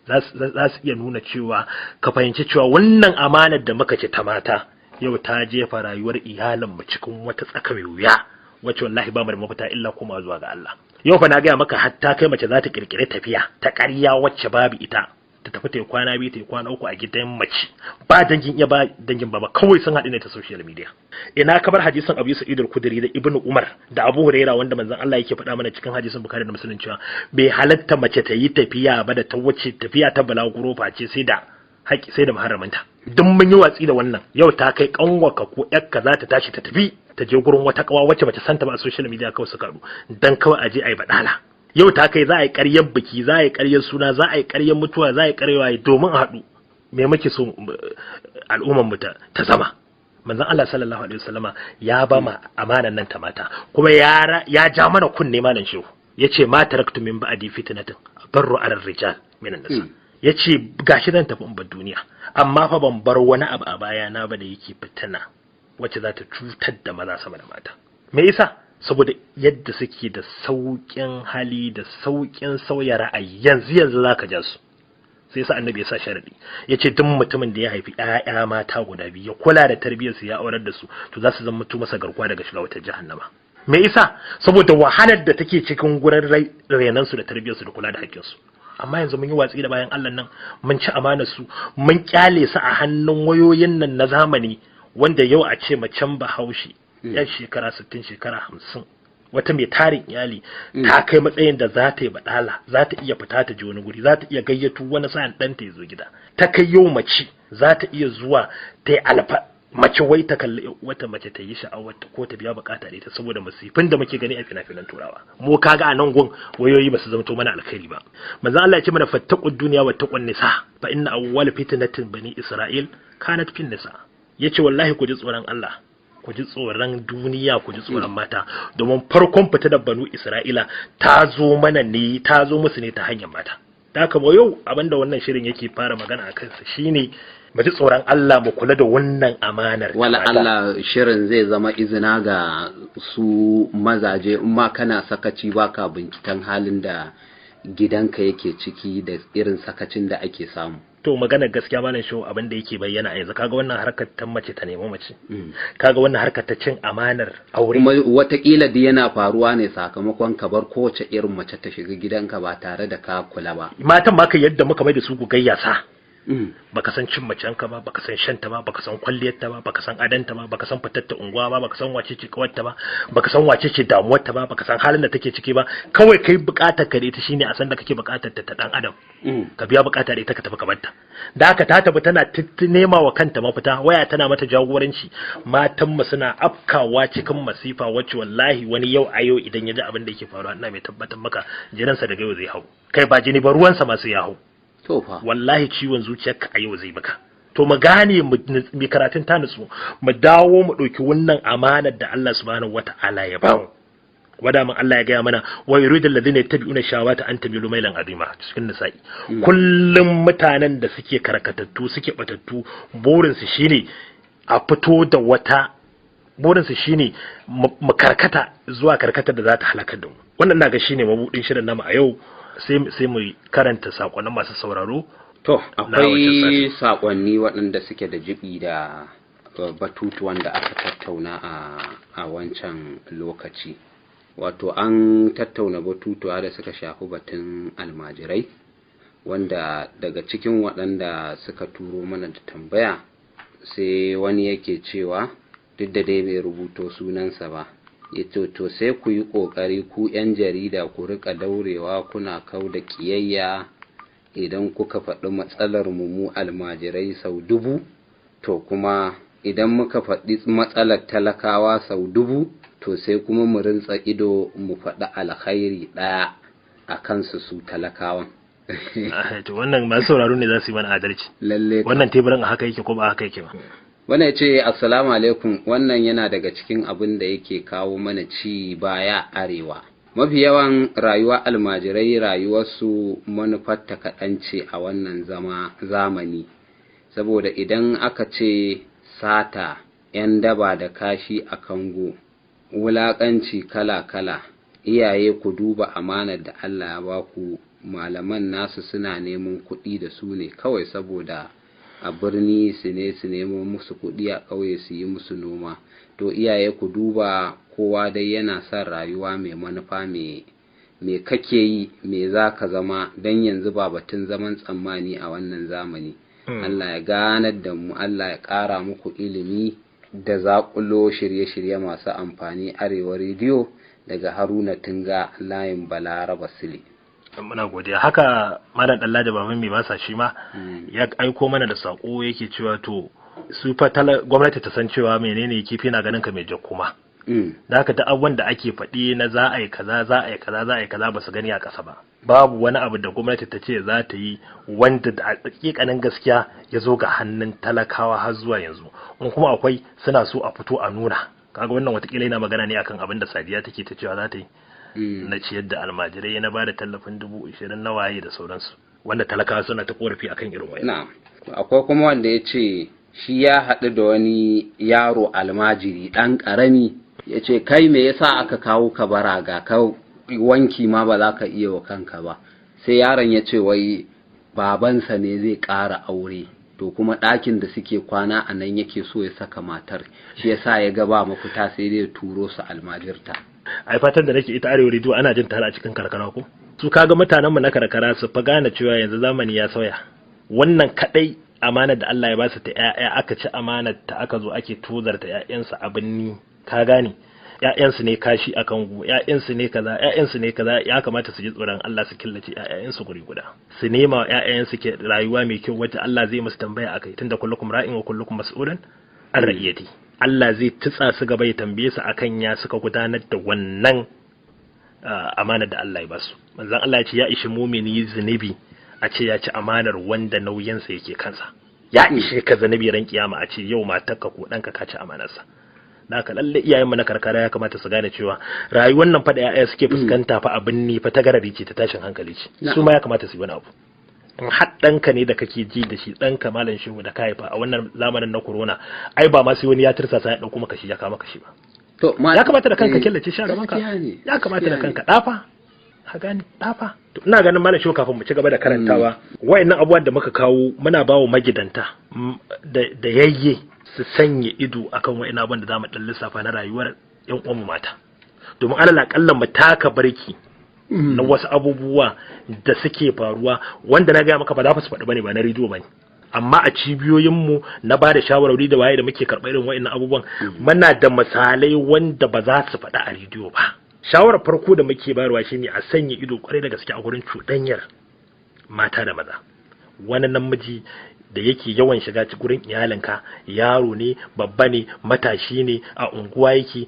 za su iya nuna cewa ka fahimci cewa wannan amanar da muka ce ta mata yau ta jefa rayuwar iyalinmu cikin wata tsaka mai wuya wacce wallahi ba mu da mafita illa kuma zuwa ga Allah yau fa na gaya maka hatta kai mace za ta kirkire tafiya ta ƙarya wacce babu ita ta tafi ta kwana biyu ta kwana uku a gidan mace ba dangin iya ba dangin baba kawai sun haɗu ne ta social media ina kabar hadisin Abu Sa'id al-Khudri da Ibn Umar da Abu Hurairah wanda manzon Allah yake faɗa mana cikin hadisin Bukhari da Muslim cewa bai halatta mace ta yi tafiya ba da ta wuce tafiya ta balaguro face sai da haƙi sai da muharramanta duk mun yi watsi da wannan yau ta kai kanwaka ko yakka za ta tashi ta tafi ta je gurin wata kawa wacce bata santa ba a social media kawai su karu dan kawai aje ayi badala yau ta kai za a yi ƙaryar biki za a yi ƙaryar suna za a yi ƙaryar mutuwa za a yi ƙaryar domin a haɗu me muke so al'ummar mu ta zama manzon Allah sallallahu alaihi wasallama ya ba ma amanan nan ta mata kuma ya ja mana kunne malam shehu yace ma taraktu min ba'di fitnatin darru ala rijal minan nisa ya ce gashi zan tafi in bar duniya amma fa ban bar wani abu a baya na ba da yake fitina wacce za ta cutar da maza sama da mata. Me yasa? Saboda yadda suke da sauƙin hali da sauƙin sauya ra'ayi yanzu zaka ja su. Sai yasa annabi ya sa sharadi yace duk mutumin da ya haifi ƴaƴa mata guda biyu ya kula da tarbiyyar su ya aurar da su to za su zama masa garkuwa daga shiga wata jahannama. Me yasa? Saboda wahalar da take cikin gurin renan su da tarbiyyar su da kula da hakkin su. Amma yanzu mun yi watsi da bayan Allah nan, mun ci amanar su, mun kyale su a hannun wayoyin nan na zamani, wanda yau a ce macen Bahaushe yan shekara 60 shekara 50 wata mai tarin iyali ta kai matsayin da za ta yi badala, za ta iya fita ta je wani guri, za ta iya gayyato wani sa'an ɗanta ya zo gida, ta kai yau mace za ta iya zuwa ta yi alfa mace wai ta kalli wata mace ta yi sha'awar ta ko ta biya bukata da ita saboda masifin da muke gani a fina-finan turawa. Mu kaga a nan gun wayoyi ba su zamto mana alkhairi ba. Manzo Allah ya ce mana fattaqud dunya wattaqun nisa fa inna awwal fitnatin bani Isra'il kanat fin nisa. Yace wallahi ku ji tsoron Allah, ku ji tsoron duniya, ku ji tsoron mata, domin farkon fitinar banu Isra'ila ta zo musu ne ta hanyar mata. Da haka yau abinda wannan shirin yake fara magana a kansa shine mu ji tsoron Allah, mu kula da wannan amanar.
Wala Allah shirin zai zama izina ga su mazaje in ma kana sakaci baka binciken halin da gidanka yake ciki da irin sakacin da ake samu.
To magana gaskiya malam show abin da yake bayyana a yanzu, kaga wannan harkar ta mace ta nemi mace, kaga wannan harkar ta cin amanar aure,
kuma watakila da yana faruwa ne sakamakon ka bar kowace irin mace ta shiga gidanka ba tare da ka kula ba.
Matan ma ka yadda muka mai da su gugayyasa, baka san cin macenka ba, baka san shanta ba, baka san kwalliyarta ba, baka san adanta ba, baka san fitatta unguwa ba, baka san wace ce kawarta ba, baka san wace ce damuwarta ba, baka san halin da take ciki ba. Kawai kai bukatar ka da ita shine a san da kake bukatar ta dan adam, ka biya bukatar ita ka tafi ka barta. Da haka ta tafi tana nema wa kanta mafita, waya tana mata jagoranci. Matan mu suna afkawa cikin masifa wacce wallahi wani yau a yau idan ya ji abin da yake faruwa ina mai tabbatar maka jininsa daga yau zai hau, kai ba jini ba ruwansa masu ya hau. Wallahi ciwon zuciyarka a yau zai baka. To mu gane mu karatun ta nutsu, mu dawo mu ɗauki wannan amanar da Allah subhanahu wata'ala ya bamu. Wada man Allah ya gaya mana wa yuridu alladhina yattabi'una shawata an tamilu mailan azima cikin nisa'i. Kullum mutanen da suke karkatattu suke batattu burin su shine a fito da wata, burin su shine mu karkata zuwa karkatar da za ta halakar da mu. Wannan naga shine mabudin shirin namu a yau. Sai mu karanta sakonnin masu sauraro.
To akwai sakonni waɗanda suke da jibi da batutuwan da aka tattauna a wancan lokaci. Wato an tattauna batutuwa da suka shafi batun almajirai, wanda daga cikin waɗanda suka turo mana da tambaya sai wani yake cewa duk da dai bai rubuto sunansa ba, ya to sai ku yi ƙoƙari ku 'yan jarida ku rika daurewa kuna kau da ƙiyayya idan kuka faɗi matsalar mu almajirai sau 1000, to kuma idan muka faɗi matsalar talakawa sau 1000, to sai kuma mu rintsa ido mu faɗi alkhairi ɗaya a kansu su talakawan.
To wannan masu sauraro ne za su yi mana adalci. Lalle wannan teburin a haka yake ko ba haka yake ba.
Wannan ya ce assalamu alaikum, wannan yana daga cikin abin da yake kawo mana ci baya arewa. Mafi yawan rayuwa almajirai rayuwarsu manufarta kaɗan ce a wannan zamani, saboda idan aka ce sata, 'yan daba da kashi a kango, wulaƙanci kala-kala, iyaye ku duba amanar da Allah ya ba ku, malaman nasu suna neman kuɗi da su ne kawai saboda a birni su nemo musu kuɗi, a ƙauye su yi musu noma. To iyaye ku duba, kowa dai yana son rayuwa mai manufa, me kake yi, me za ka zama, don yanzu ba batun zaman tsammani a wannan zamani. Allah ya ganar da mu, Allah ya ƙara muku ilimi da zaƙulo shirye-shirye masu amfani. Arewa rediyo daga Haruna Tunga, layin Balaraba Sile.
Muna godiya. Haka malam Dalla da baban mai basa shi ma ya aiko mana da sako yake cewa to su fa gwamnati ta san cewa menene kifi na ganin ka mai jakkuma. Da haka ta abubuwan da ake faɗi na za a yi kaza ba su gani a ƙasa ba. Babu wani abu da gwamnati ta ce za ta yi wanda da a hakikanin gaskiya ya zo ga hannun talakawa har zuwa yanzu. In kuma akwai suna so a fito a nuna. Kaga wannan watakila yana magana ne akan abin da Sadiya take ta cewa za ta yi. Na ciyar da almajirai na bada tallafin 20,000 na waye da sauransu. wanda talakawa suna ta korafi akan irin wani.
na'am akwai kuma wanda ya ce shi ya haɗu da wani yaro almajiri ɗan ƙarami ya ce kai me yasa aka kawo ka bara ga ka wanki ma ba za ka iya wa kanka ba, sai yaron ya ce wai babansa ne zai ƙara aure to kuma ɗakin da suke kwana a nan yake so ya saka matar, shi yasa ya ga ba mafita sai dai turo su almajirta.
Ai fatan da nake ita Arewa rediyo ana jin tare a cikin karkara ko su kaga mutanenmu na karkara su fa gane cewa yanzu zamani ya sauya. Wannan kadai amanar da Allah ya ba su ta ƴaƴa aka ci amanar ta aka zo ake tozarta ƴaƴansu abin ni ka gane ƴaƴansu ne kashi a kango ƴaƴansu ne kaza ƴaƴansu ne kaza ya kamata su ji tsoron Allah su killace ƴaƴansu guri guda su nema ƴaƴansu ke rayuwa mai kyau wacce Allah zai musu tambaya akai tunda kullukum ra'in wa kullukum mas'ulun an ra'iyati. Allah zai tutsa su gaba ya tambaye su akan ya suka gudanar da wannan amanar da Allah ya ba su. Manzon Allah ya ce ya ishi mumini zunubi a ce ya ci amanar wanda nauyinsa yake kansa, ya ishe ka zunubi ran kiyama a ce yau matarka ko ɗanka ka ci amanarsa. Da haka lalle iyayenmu na karkara ya kamata su gane cewa rayuwar nan fa da yaya suke fuskanta fa abin ni fa ta garari ce ta tashin hankali ce, su ma ya kamata su yi wani abu. In har ɗanka ne da kake ji da shi ɗanka malam shehu da ka haifa a wannan zamanin na corona ai ba ma sai wani ya tirsasa ya ɗauko maka shi ya kama ka shi ba. Ya kamata da kanka killace shi a gaban ka, ya kamata da kanka ɗafa ka gani ɗafa. Ina ganin malam shehu kafin mu ci gaba da karantawa wayannan abubuwan da muka kawo muna bawa magidanta da yayye su sanya ido akan wa'in abin da za mu ɗan lissafa na rayuwar yan uwanmu mata, domin alal aƙalla mu taka barki na wasu abubuwa da suke faruwa wanda na gaya maka ba za su faɗi bane ba na rediyo bane, amma a cibiyoyinmu na ba da shawarwari da waye da muke karɓar irin wa'in abubuwan muna da misalai wanda ba za su faɗi a rediyo ba. Shawarar farko da muke bayarwa shine a sanya ido kwarai da gaske a gurin cuɗanyar mata da maza. Wani namiji da yake yawan shiga gurin iyalinka yaro ne babba ne matashi ne a unguwa yake,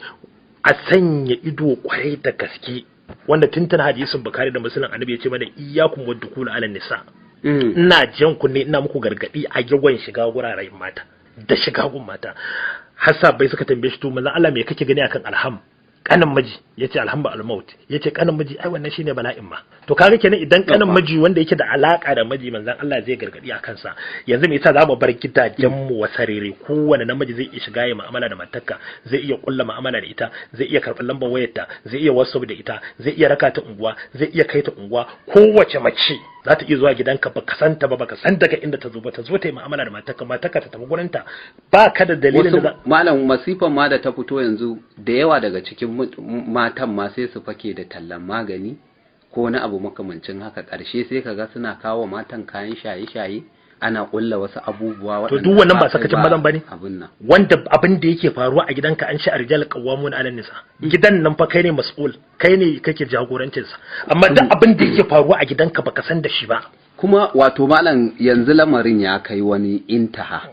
a sanya ido kwarai da gaske wanda tuntun hadisin Bukhari da Muslim annabi ya ce mana iyyakum wadkhul ala nisa. Ina jan ku ne ina muku gargadi a yawan shiga guraren mata da shiga gun mata. Hasabai suka tambaye shi to manzo Allah me kake gani akan alham kanin miji yace alhamba almaut yace kanin miji ai wannan shine bala'in ma. To kaga kenan idan kanin miji wanda yake da alaka da miji manzon Allah zai gargadi a kansa, yanzu me yasa za mu bar gidajen mu wasarere kowane namiji zai iya shiga ya mu'amala da matarka, zai iya kulla mu'amala da ita, zai iya karɓar lambar wayarta, zai iya WhatsApp da ita, zai iya raka ta unguwa, zai iya kai ta unguwa. Kowace mace za ta iya zuwa gidanka baka santa ba baka san daga inda ta zo ba, ta zo ta yi mu'amala da matarka ta tafi gurinta ba ka da dalilin da
malam masifan ma da ta fito yanzu da yawa daga cikin matan ma sai su fake da tallan magani ko wani abu makamancin haka, ƙarshe sai kaga suna kawo matan kayan shaye-shaye ana kulla wasu abubuwa.
To duk wannan ba sakacin mazan bane wanda abin da yake faruwa a gidanka an sha arjal qawwamun ala nisa. Gidan nan fa kai ne mas'ul, kai ne kake jagorancin sa, amma duk abin da yake faruwa a gidanka baka san da shi ba.
Kuma wato malam yanzu lamarin ya kai wani intaha.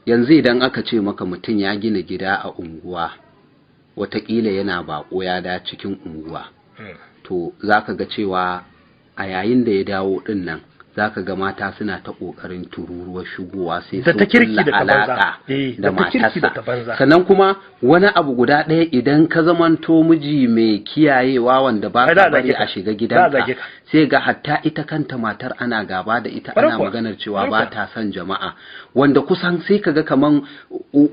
Yanzu idan aka ce maka mutum ya gina gida a unguwa watakila yana bako ya da cikin unguwa, to zaka ga cewa a yayin da ya dawo din nan zaka ga mata suna ta kokarin tururuwar shigowa sai su kulla alaka da matarsa. Sannan kuma wani abu guda ɗaya idan ka zamanto miji mai kiyayewa wanda ba ka bari a shiga gidanka sai ga hatta ita kanta matar ana gaba da ita, ana maganar cewa ba ta son jama'a, wanda kusan sai kaga kaman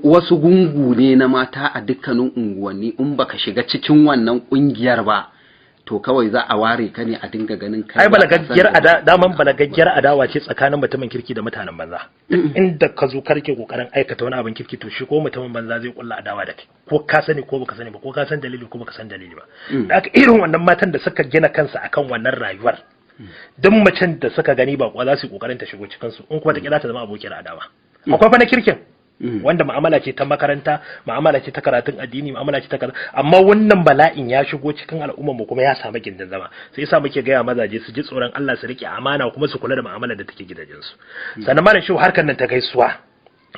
wasu gungu ne na mata a dukkanin unguwanni in baka shiga cikin wannan kungiyar ba to kawai za a ware ka ne a dinga ganin kai. Ai balagaggiyar adawa ce tsakanin mutumin kirki da mutanen banza. Inda ka zo karke kokarin aikata wani abin kirki to shi ko mutumin banza zai kulla adawa da kai, ko ka sani ko baka sani ba, ko ka san dalili ko baka san dalili ba. Haka irin wannan matan da suka gina kansa akan wannan rayuwar, duk macen da suka gani ba kwa za su yi kokarin ta shigo cikin su, in kuma ta kira ta zama abokiyar adawa. Akwai fa na kirkin wanda mu'amala ce ta makaranta, mu'amala ce ta karatun addini, mu'amala ce ta kaza, amma wannan bala'in ya shigo cikin al'ummar mu kuma ya samu gindin zama. Sai yasa muke gaya mazaje su ji tsoron Allah, su rike amana kuma su kula da mu'amalar da take gidajen su. Sannan malam shi harkar nan ta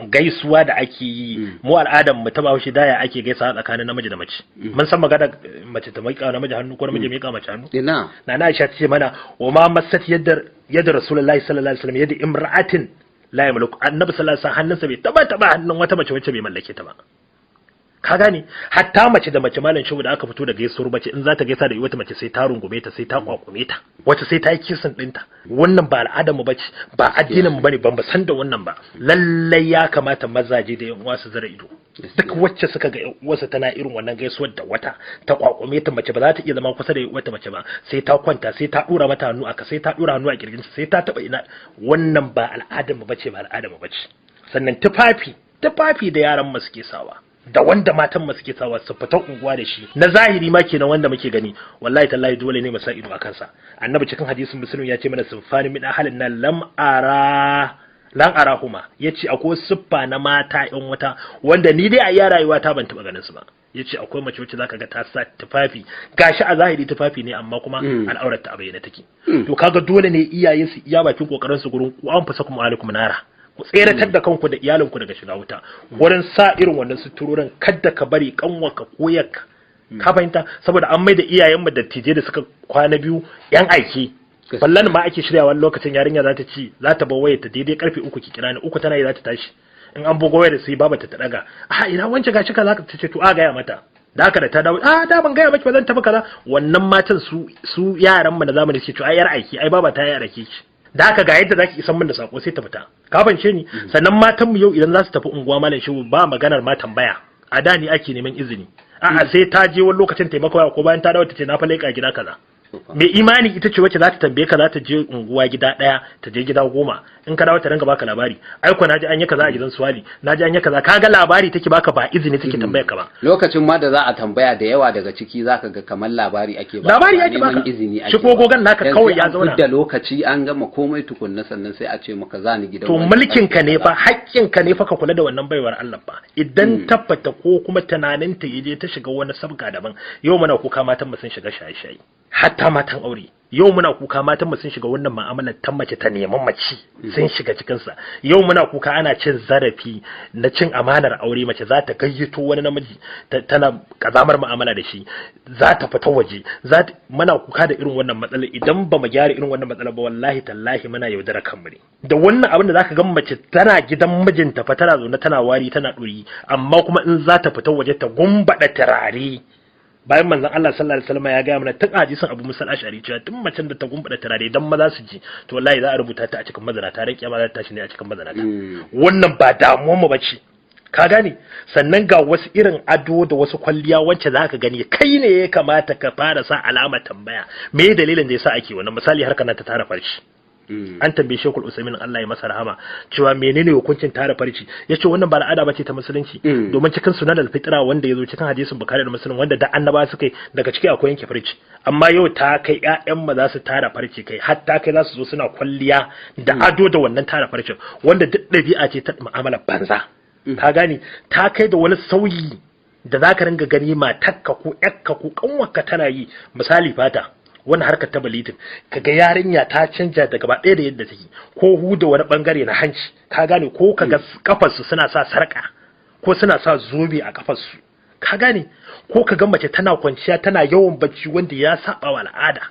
gaisuwa da ake yi, mu al'adar mu ta Bahaushe daya ake gaisawa tsakanin namiji da mace. Mun san magana mace ta miƙa namiji hannu ko namiji miƙa mace hannu. Na Aisha ta ce mana wa ma massat yadda Rasulullahi sallallahu alaihi wasallam yadda imra'atin la yamliku, annabi sallallahu alaihi wasallam hannunsa bai taba hannun wata mace wacce bai mallake ta ba.
ka gane hatta mace da mace malam shehu da aka fito da gaisuwar mace in za ta gaisa da wata mace sai ta rungume ta sai ta kwakume ta wata sai ta yi kisan dinta wannan ba al'adar mu bace ba addinin mu bane ban san da wannan ba lallai ya kamata mazaje da yan uwa su zara ido duk wacce suka ga uwarsa tana irin wannan gaisuwar da wata ta kwakume ta mace ba za ta iya zama kusa da wata mace ba sai ta kwanta sai ta dura mata hannu aka sai ta dura hannu a kirjinta sai ta taba ina wannan ba al'adar mu bace ba al'adar mu bace sannan tufafi da yaran mu suke sawa da wanda matan mu suke sawa su fita unguwa da shi na zahiri ma kenan wanda muke gani wallahi tallahi dole ne mu sa ido akan sa annabi cikin hadisin muslim ya ce mana sunfani min ahalin nan lan arahuma yace akwai siffa na mata yan wata wanda ni dai a iya rayuwa ta ban taba ganin su ba yace akwai mace wacce zaka ga ta sa tufafi gashi a zahiri tufafi ne amma kuma al'aurar ta a bayyana take to kaga dole ne iyaye su iya bakin kokarin su gurin ku an fasa kuma alaikum nara ku tseratar da kanku da iyalinku daga shiga wuta wurin sa irin wannan suturorin kadda ka bari kanwarka ko yakka ka fahimta saboda an maida iyayenmu dattijai da suka kwana biyu yan aiki ballan ma ake shiryawa lokacin yarinya za ta ci za ta bar wayar ta daidai karfe 3 ki kira ni 3 tana yi za ta tashi in an bugo wayar sai baba ta daga ina wance gashi ka zaka ce to a gaya mata da haka da ta dawo da ban gaya maki ba zan tafi kaza wannan matan su yaran mu na zamani suke to ai yar aiki ai baba ta yar aiki ce da haka ga yadda zaki isan min da sako sai ta fita ka bance ni sannan matan mu yau idan za su tafi unguwa malam shehu ba maganar ma tambaya a da ni ake neman izini sai ta je wani lokacin taimako ko bayan ta dawo ta ce na fa leƙa gida kaza mai imani ita ce wacce za ta tambaye ka za ta je unguwa gida daya ta je gida 10 in ka dawo ta ringa baka labari ai ko naji an yi kaza a gidan Suwali naji an yi kaza kaga labari take baka ba izini take tambayar ka ba
lokacin ma da za a tambaya da yawa daga ciki zaka ga kamar labari ake ba
labari ake baka
izini ake
shi ko gogan naka kawai ya zauna
da lokaci an gama komai tukunna sannan sai a ce maka za ni gidan
to mulkin ka ne fa haƙƙin ka ne fa ka kula da wannan baiwar Allah ba idan tabbata ko kuma tunanin ta yaje ta shiga wani sabga daban yau muna kuka matan mu sun shiga shaye-shaye hatta matan aure yau muna kuka matan mu sun shiga wannan mu'amalar ta mace ta neman mace sun shiga cikin sa yau muna kuka ana cin zarafi na cin amanar aure mace za ta gayyato wani namiji tana kazamar mu'amala da shi za ta fita waje muna kuka da irin wannan matsalar idan ba mu gyara irin wannan matsalar ba wallahi tallahi muna yaudara kanmu ne da wannan abin da zaka ga mace tana gidan mijinta fa tana zaune tana wari tana duri amma kuma in za ta fita waje ta gumbada turare bayan manzon Allah sallallahu alaihi wasallam ya ga mana tun hadisin Abu Musa al-Ash'ari cewa tun macen da ta gumbada turare dan maza su ji to wallahi za a rubuta ta a cikin mazana ta ran kiyama za ta tashi ne a cikin mazana ta wannan ba damuwar mu bace ka gane sannan ga wasu irin ado da wasu kwalliya wacce zaka gani kai ne ya kamata ka fara sa alama tambaya me dalilin da yasa ake wannan misali harkar na ta tara farshi an tambaye Sheikhul Usaimin Allah ya masa rahama cewa menene hukuncin tara farci yace wannan ba al'ada bace ta musulunci domin cikin sunan al-fitra wanda yazo cikin hadisin Bukhari da Muslim wanda da annaba suka daga ciki akwai yanke farci amma yau ta kai ƴaƴan ma za su tara farci kai hatta kai za su zo suna kwalliya da ado da wannan tara farcin wanda duk dabi'a ce ta mu'amala banza ka gane ta kai da wani sauyi da zaka ringa gani matarka ko ƴakka ko kanwarka tana yi misali fata wannan harkar ta balitin kaga yarinya ta canja daga ba ɗaya da yadda take ko huda wani bangare na hanci ka gane ko kaga kafarsu suna sa sarka ko suna sa zobe a kafarsu ka gane ko kaga mace tana kwanciya tana yawan bacci wanda ya saba wa al'ada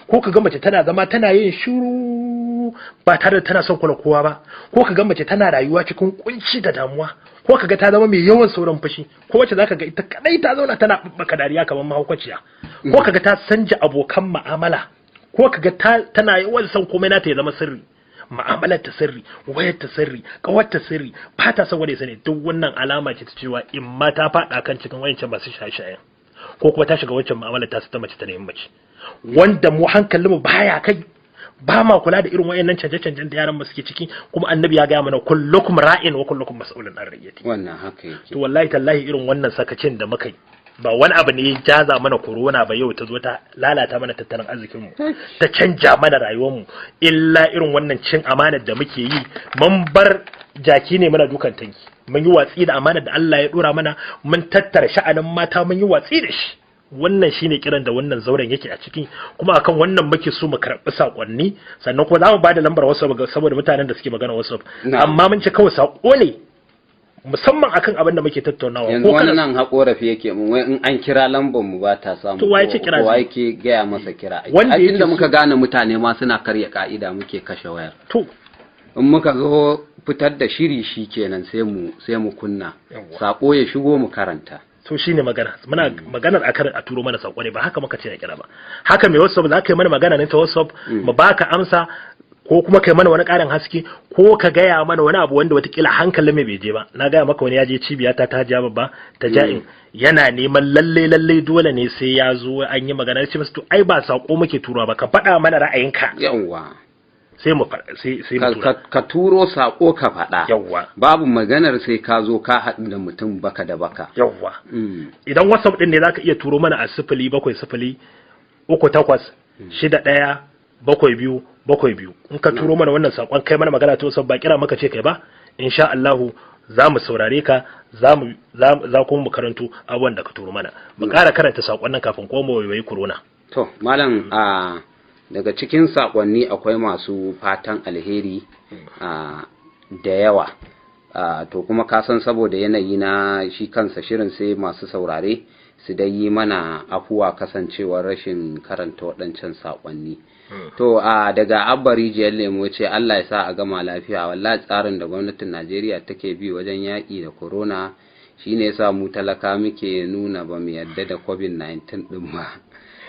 ko kaga mace tana zama tana yin shiru ba tare da tana son kula kowa ba ko kaga mace tana rayuwa cikin kunci da damuwa ko kaga ta zama mai yawan sauran fushi ko wacce zaka ga ita kadai ta zauna tana babbaka dariya kamar mahaukaciya ko kaga ta sanja abokan mu'amala ko kaga tana yawan son komai nata ya zama sirri mu'amalar ta sirri wayar ta sirri kawar ta sirri ba ta son wanda ya sani duk wannan alama ce ta cewa in ma ta fada kan cikin wayancan masu shaye-shayen ko kuma ta shiga wancan mu'amalar ta su ta mace ta neman mace wanda mu hankalinmu baya kai ba ma kula da irin wayannan canje-canjen da yaran mu suke ciki kuma annabi ya gaya mana kullukum ra'in wa kullukum mas'ulun an ra'iyati
wannan haka yake
to wallahi tallahi irin wannan sakacin da muka yi ba wani abu ne ya jaza mana corona ba yau ta zo ta lalata mana tattalin arzikin mu ta canja mana rayuwar mu illa irin wannan cin amanar da muke yi mun bar jaki ne muna dukan tanki mun yi watsi da amanar da Allah ya dora mana mun tattara sha'anin mata mun yi watsi da shi wannan shine kiran da wannan zauren yake a ciki kuma akan wannan muke so mu karɓi sakonni sannan kuma za mu bada lambar WhatsApp saboda mutanen da suke magana WhatsApp amma mun ce kawai sako ne musamman akan abin da muke tattaunawa
yanzu wannan haƙorafi yake mun wai in an kira lambar mu ba ta samu
to waye ce kira
ko yake gaya masa kira abin da muka gane mutane ma suna karya ka'ida muke kashe wayar
to
in muka zo fitar da shiri shi kenan sai mu kunna sako ya shigo mu karanta
so shine magana muna maganar akan a turo mana sako ne ba haka muka ce a kira ba haka mai WhatsApp za ka yi mana magana ne ta WhatsApp mu baka amsa ko kuma kai mana wani ƙarin haske ko ka gaya mana wani abu wanda watakila hankalin mai bai je ba na gaya maka wani ya je cibiya ta ja babba ta ja'in yana neman lalle dole ne sai ya zo an yi magana ce masa to ai ba sako muke turowa ba ka faɗa mana ra'ayinka
yawwa
sai mu tura
ka turo sako ka faɗa
yawwa
babu maganar sai ka zo ka haɗu da mutum baka da baka
yawwa idan WhatsApp din ne zaka iya turo mana a 0703861722 in ka turo mana wannan sakon kai mana magana to ba kira maka ce kai ba insha Allah za mu saurare ka za kuma mu karanto abubuwan da ka turo mana mu ƙara karanta sakon nan kafin ko mu wayi corona
to malam daga cikin sakonni akwai masu fatan alheri da yawa to kuma ka san saboda yanayi na shi kansa shirin sai masu saurare su dai yi mana afuwa kasancewar rashin karanta waɗancan sakonni to daga abba rijiyar lemo ce Allah ya sa a gama lafiya wallahi tsarin da gwamnatin Najeriya take bi wajen yaƙi da corona shine yasa mu talaka muke nuna ba mu yadda da covid-19 din ba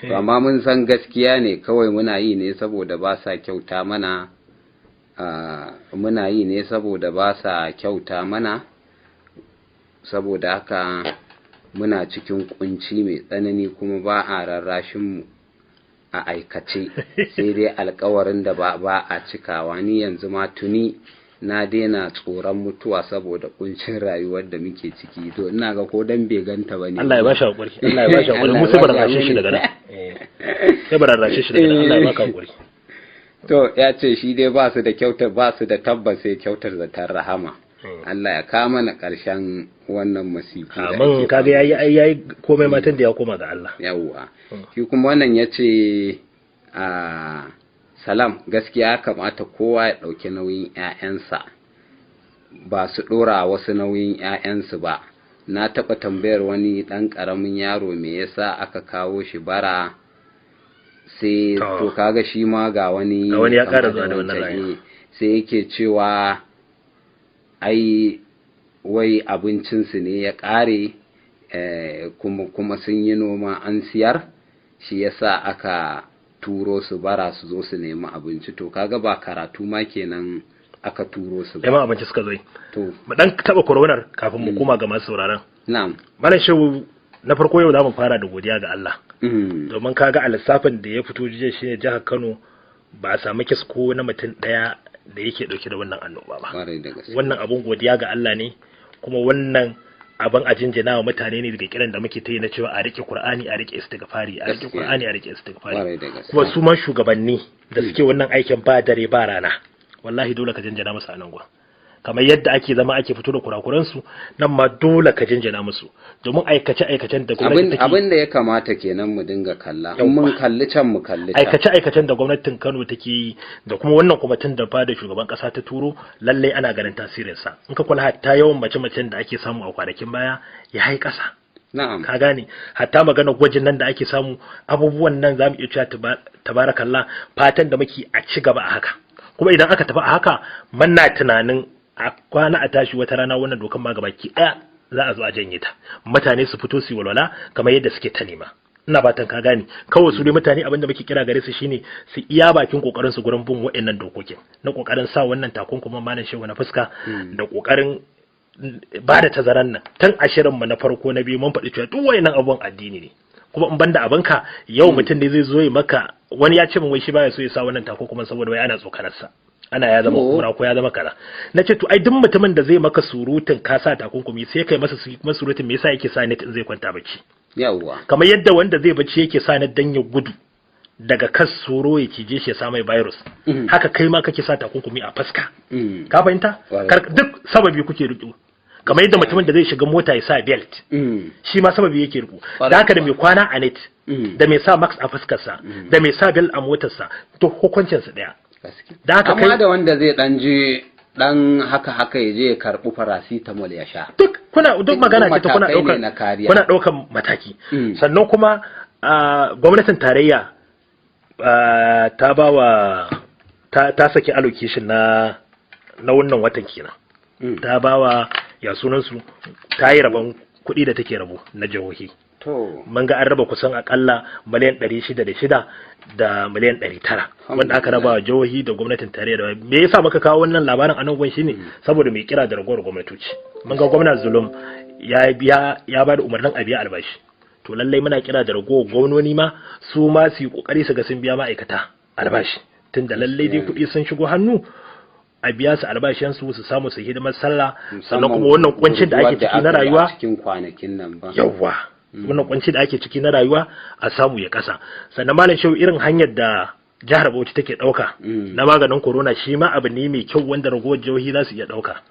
to amma mun san gaskiya ne kawai muna yi ne saboda ba sa kyauta mana saboda haka muna cikin kunci mai tsanani kuma ba a rarrashin mu a aikace sai dai alkawarin da ba a cikawa ni yanzu ma tuni na daina tsoron mutuwa saboda kuncin rayuwar da muke ciki to ina ga ko dan bai ganta bane
Allah ya bashi hakuri mu sai barashe shi daga nan sai barashe shi daga nan Allah ya baka hakuri
to ya ce shi dai ba su da tabbas sai kyautar zatar rahama Allah ya kama na ƙarshen wannan masifu da
ake kaga yayi komai matan da ya koma ga Allah
yawwa shi kuma wannan yace salam gaskiya kamata kowa ya dauki nauyin ƴaƴansa ba su dora wasu nauyin ƴaƴansu ba na taba tambayar wani dan karamin yaro me yasa aka kawo shi bara sai to kaga shi ma ga wani
ya ƙara zuwa da wannan rayuwa
sai yake cewa ai wai abincinsu ne ya ƙare kuma sun yi noma an siyar shi yasa aka turo su bara su zo su nemi abinci to kaga ba karatu ma kenan aka turo su ba
neman abinci suka zo to mu dan taba koronar kafin mu koma ga masu sauraron
na'am
malam shehu na farko yau za mu fara da godiya ga Allah domin kaga a lissafin da ya fito jiya shine jihar Kano ba a samu kisko na mutum daya da yake dauke da wannan annoba ba wannan abun godiya ga Allah ne kuma wannan abin a jinjina wa mutane ne daga kiran da muke ta yi na cewa a rike Qur'ani a rike istighfari kuma su ma shugabanni da suke wannan aikin ba dare ba rana wallahi dole ka jinjina musu a nan gwa kamar yadda ake zama ake fito da kurakuransu nan ma dole ka jinjina musu domin aikace-aikacen da gwamnati take
abin da ya kamata kenan mu dinga kalla in mun kalli can mu kalli can
aikace-aikacen da gwamnatin Kano take yi da kuma wannan kwamitin da fada shugaban kasa ta turo lalle ana ganin tasirin sa in ka kula hatta yawan mace-macen da ake samu a kwanakin baya ya yi kasa
na'am
ka gane hatta magana gwajin nan da ake samu abubuwan nan zamu iya cewa tabarakallah fatan da muke a ci gaba a haka kuma idan aka tafi a haka manna tunanin a kwana a tashi wata rana wannan dokan ma gabaki daya za a zo a janye ta mutane su fito su walwala kamar yadda suke ta nema ina fatan ka gane kawai su dai mutane abinda muke kira gare su shine su iya bakin kokarin su gurin bin waɗannan dokokin na kokarin sa wannan takunkumin malam shehu na fuska da kokarin ba da tazaran nan tan ashirin mu na farko na biyu mun faɗi cewa duk wayannan abubuwan addini ne kuma in banda abinka yau mutum ne zai zo ya maka wani ya ce min wai shi baya so ya sa wannan takunkumin saboda wai ana tsokanarsa ana ya zama kura ko ya zama kaza na ce to ai duk mutumin da zai maka surutun ka sa takunkumi sai kai masa surutun me yasa yake sa net in zai kwanta bacci
yawwa
kamar yadda wanda zai bacci yake sa net dan ya gudu daga kas soro ya cije shi ya sa mai virus haka kai ma kake sa takunkumi a fuska ka fahimta duk sababi kuke riko kamar yadda mutumin da zai shiga mota ya sa belt shi ma sababi yake riko da haka da mai kwana a net da mai sa max a fuskarsa da mai sa belt a motarsa to hukuncin su daya
da haka kai amma da wanda zai dan je dan haka ya je ya karbi paracetamol ya sha duk magana ce ta kuna daukan mataki sannan kuma gwamnatin tarayya ta bawa ta saki allocation na wannan watan kenan ta bawa ya sunan su ta yi rabon
kuɗi da take rabo na jihohi.
To
Mun ga an raba kusan akalla miliyan 606 da miliyan 900 wanda aka raba wa jihohi da gwamnatin tarayya da me yasa muka kawo wannan labarin a nan gwan shine saboda mai kira da ragowar gwamnatoci. Mun ga gwamnati Zulum ya ba da umarnin a biya albashi. To lallai muna kira da ragowar gwamnoni ma su ma su yi kokari su ga sun biya ma'aikata albashi tunda lallai dai kuɗi sun shigo hannu a biya su albashinsu su samu su hidimar sallah sannan kuma wannan kuncin da ake ciki na rayuwa
cikin kwanakin nan ba
yawa wannan kunci da ake ciki na rayuwa a samu ya kasa sannan malam shehu irin hanyar da jihar Bauchi take dauka na maganin corona shi ma abu ne mai kyau wanda ragowar jihohi za su iya dauka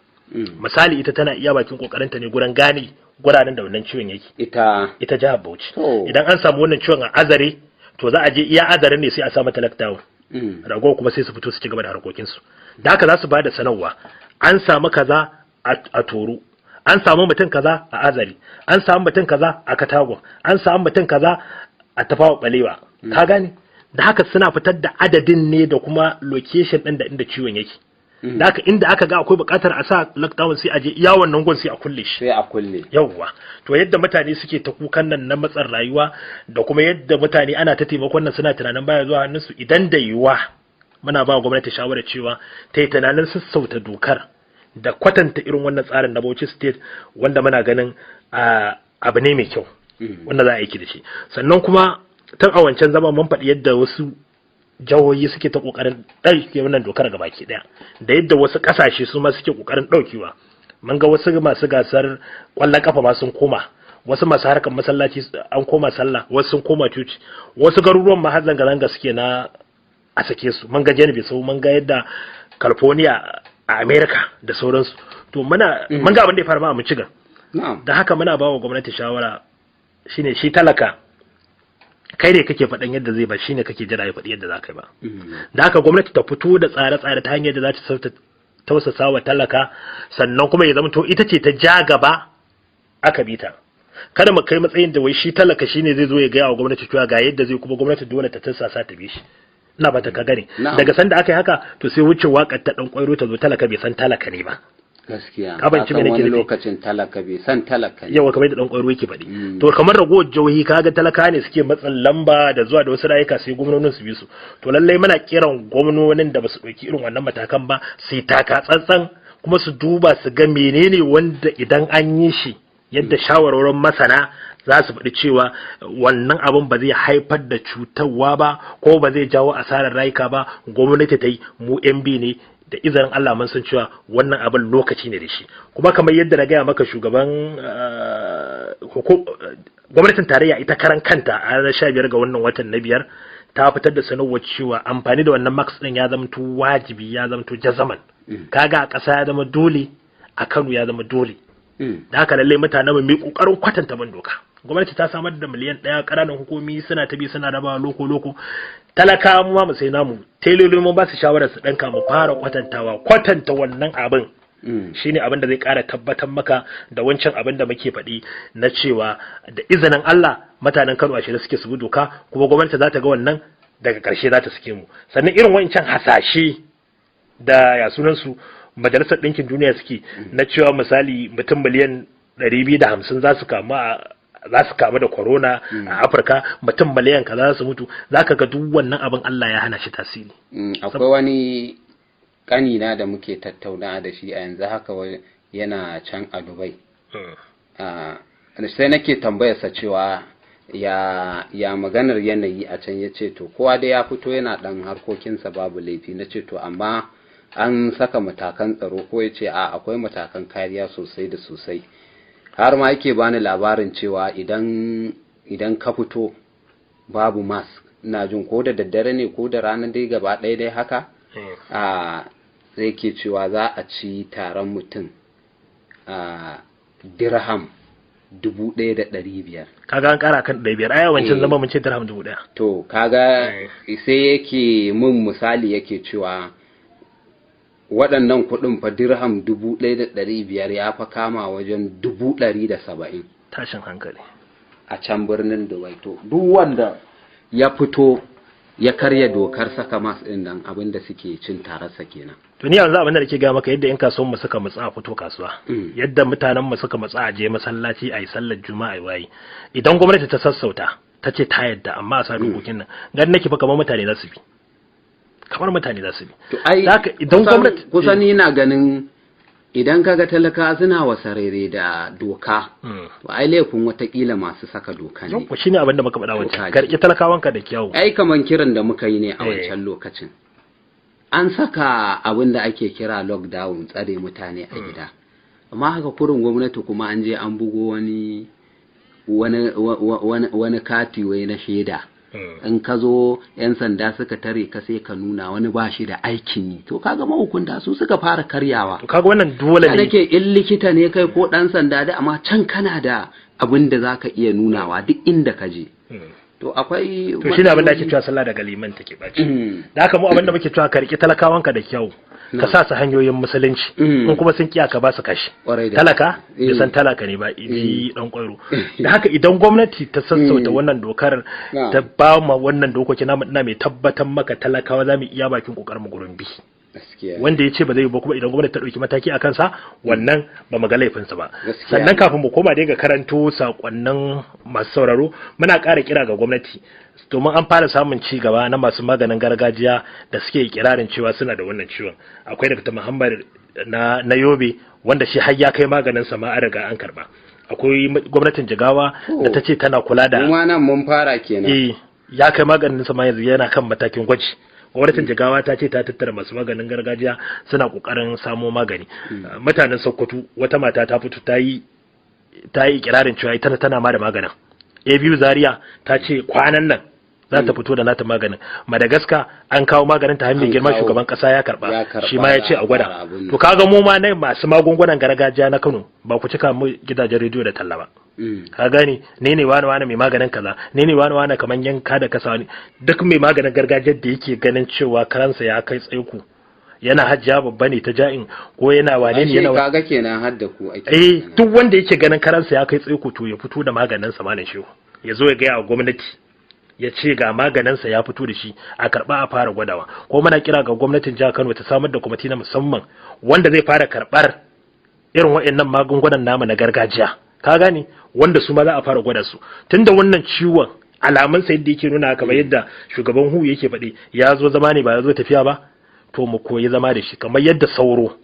misali ita tana iya bakin kokarinta ne gurin gane guraren da wannan ciwon yake ita jihar Bauchi idan an samu wannan ciwon a Azare to za a je iya Azare ne sai a sa mata lockdown ragowar kuma sai su fito su ci gaba da harkokinsu da haka za su ba da sanarwa an samu kaza a Toro an samu mutum kaza a Azari an samu mutum kaza a Katago an samu mutum kaza a Tafawa Balewa ka gane da haka suna fitar da adadin ne da kuma location din da inda ciwon yake da haka inda aka ga akwai buƙatar a sa lockdown sai a je iya wannan gun sai a kulle shi
sai a kulle
yawwa to yadda mutane suke ta kukan nan na matsar rayuwa da kuma yadda mutane ana ta taimakon nan suna tunanin baya zuwa hannunsu idan da yiwuwa muna ba gwamnati shawarar cewa ta yi tunanin sassauta dokar da kwatanta irin wannan tsarin na Bauchi State wanda muna ganin abu ne mai kyau wanda za a yi da shi sannan kuma tun a wancan zama mun faɗi yadda wasu jihohi suke ta kokarin ɗauke wannan dokar ga baki ɗaya da yadda wasu ƙasashe su ma suke kokarin ɗaukewa mun ga wasu masu gasar ƙwallon kafa ma sun koma wasu masu harkar masallaci an koma sallah wasu sun koma coci wasu garuruwan ma har zanga-zanga suke na a sake su mun ga Janibi sau mun ga yadda California a America da sauransu to mun ga abin da ya faru ma a Michigan da haka muna ba wa gwamnati shawara shine shi talaka kai ne kake faɗan yadda zai ba shine kake jira ya faɗi yadda za ka yi ba da haka gwamnati ta fito da tsare-tsare ta hanyar da za ta tausasa wa talaka sannan kuma ya zama to ita ce ta ja gaba aka bi ta kada mu kai matsayin da wai shi talaka shine zai zo ya gaya wa gwamnati cewa ga yadda zai kuma gwamnati dole ta tassasa ta bi shi ina ba ta ka gane daga sanda aka yi haka to sai wuce wakar ta dan kwairo ta zo talaka bai san talaka ne ba
gaskiya
kabanci me nake
wani lokacin talaka bai san talaka ne
yawa kamar da dan kwairo yake faɗi to kamar ragowar jihohi kaga talaka ne suke matsan lamba da zuwa da wasu rayuka sai gwamnonin su bi su to lallai muna kiran gwamnonin da basu ɗauki irin wannan matakan ba sai taka tsantsan kuma su duba su ga menene wanda idan an yi shi yadda shawarwarin masana za su faɗi cewa wannan abin ba zai haifar da cutarwa ba ko ba zai jawo asarar rayuka ba gwamnati ta yi mu MB ne da izinin Allah mun san cewa wannan abin lokaci ne da shi kuma kamar yadda na gaya maka shugaban gwamnatin tarayya ita karan kanta a ranar 15 ga wannan watan na 5 ta fitar da sanarwar cewa amfani da wannan max din ya zama wajibi ya zama jazaman kaga a ƙasa ya zama dole a Kano ya zama dole da haka lalle mutanen mu mai kokarin kwatanta ban doka gwamnati ta samar da miliyan 1 ƙananan hukumi suna ta bi suna raba loko talaka mu ma sai namu tailolin mu ba su shawarar su danka mu fara kwatanta wannan abin shine abin da zai ƙara tabbatar maka da wancan abin da muke faɗi na cewa da izinin Allah mutanen Kano a shirye suke su bi doka kuma gwamnati za ta ga wannan daga ƙarshe za ta sake mu sannan irin wancan hasashe da ya sunan su majalisar ɗinkin duniya suke na cewa misali mutum miliyan 250 za su kamu da corona a Afirka mutum miliyan kaza za su mutu zaka ga duk wannan abin Allah ya hana shi tasiri
akwai wani kanina da muke tattauna da shi a yanzu haka yana can a Dubai sai nake tambayarsa cewa ya maganar yanayi a can yace to kowa da ya fito yana dan harkokinsa babu laifi nace to amma an saka matakan tsaro ko yace akwai matakan kariya sosai da sosai har ma yake bani labarin cewa idan ka fito babu mask ina jin ko da daddare ne ko da rana dai gaba ɗaya dai haka zai ke cewa za a ci taron mutum dirham 1,500
kaga an kara kan 500 ai wancan zama mun ce dirham 1,000
to kaga sai yake mun misali yake cewa waɗannan kuɗin fa dirham 1,500 ya fa kama wajen 170
tashin hankali
a can birnin Dubai to duk wanda ya fito ya karya dokar saka mas ɗin nan abin da suke cin tararsa kenan.
To ni yanzu abin da nake ga maka yadda 'yan kasuwan mu suka matsa a fito kasuwa, yadda mutanen mu suka matsa a je masallaci a yi sallar juma'a a wayi, idan gwamnati ta sassauta ta ce ta yadda amma a sa dokokin nan gani nake fa kamar mutane za su bi. Kamar mutane za su bi.
To ai
idan gwamnati
kusan ina ganin idan kaga talaka suna wasarere da doka to ai laifin watakila masu saka doka ne.
Yau shine abin da muka faɗa wancan. Karki talakawanka da kyau.
Ai kaman kiran da muka yi ne a wancan lokacin. An saka abin da ake kira lockdown tsare mutane a gida. Amma haka kurin gwamnati kuma an je an bugo wani kati wai na shaida. In ka zo 'yan sanda suka tare ka sai ka nuna wani ba shi da aikin yi to kaga mahukunta su suka fara karyawa.
To kaga wannan dole ne.
Nake in likita ne kai ko dan sanda da amma can kana da abin da zaka iya nunawa duk inda ka je. To akwai
to shine abin da ake cewa sallah daga liman take baci. Da haka mu abin da muke cewa ka riki talakawanka da kyau. Ka sa su hanyoyin musulunci in kuma sun kiya ka ba su kashi talaka bai san talaka ne ba ji dan kwairo da haka idan gwamnati ta sassauta wannan dokar ta ba ma wannan dokoki na mai tabbatar maka talakawa za mu iya bakin kokarin mu gurin bi wanda ya ce ba zai yi ba kuma idan gwamnati ta dauki mataki a kansa wannan ba mu ga laifinsa ba sannan kafin mu koma dai ga karanto sakonnin masu sauraro muna ƙara kira ga gwamnati domin an fara samun ci gaba na masu maganin gargajiya da suke kirarin cewa suna da wannan ciwon akwai Dr. Muhammad na Yobe wanda shi har ya kai maganin sa ma an riga an karba akwai gwamnatin Jigawa da ta ce tana kula da
kuma nan mun fara kenan
ya kai maganin sa ma yanzu yana kan matakin gwaji gwamnatin Jigawa ta ce ta tattara masu maganin gargajiya suna kokarin samo magani mutanen Sokoto wata mata ta fito ta yi kirarin cewa ita tana ma da maganin biyu Zaria ta ce kwanan nan za ta fito da nata maganin Madagascar an kawo maganin ta hanyar girman shugaban kasa ya karba shi ma ya ce a gwada to kaga mu ma ne masu magungunan gargajiya na Kano ba ku cika mu gidajen rediyo da talla ba ka gani ne wani mai maganin kaza ne wani kaman yanka da kasa ne duk mai maganin gargajiyar da yake ganin cewa karansa ya kai tsaiko yana hajjiya babba ne ta ja'in ko yana wane ne yana
kaga kenan hadda ku ake
duk wanda yake ganin karansa ya kai tsaiko to ya fito da maganin sa malam shehu ya zo ya ga gwamnati ya ce ga maganinsa ya fito da shi a karba a fara gwadawa ko muna kira ga gwamnatin jihar Kano ta samar da kwamiti na musamman wanda zai fara karbar irin waɗannan magungunan namu na gargajiya ka gane wanda su ma za a fara gwada su tunda wannan ciwon alamun sa yadda yake nuna kamar yadda shugaban hu yake faɗi ya zo zama ne ba ya zo tafiya ba to mu koyi zama da shi kamar yadda sauro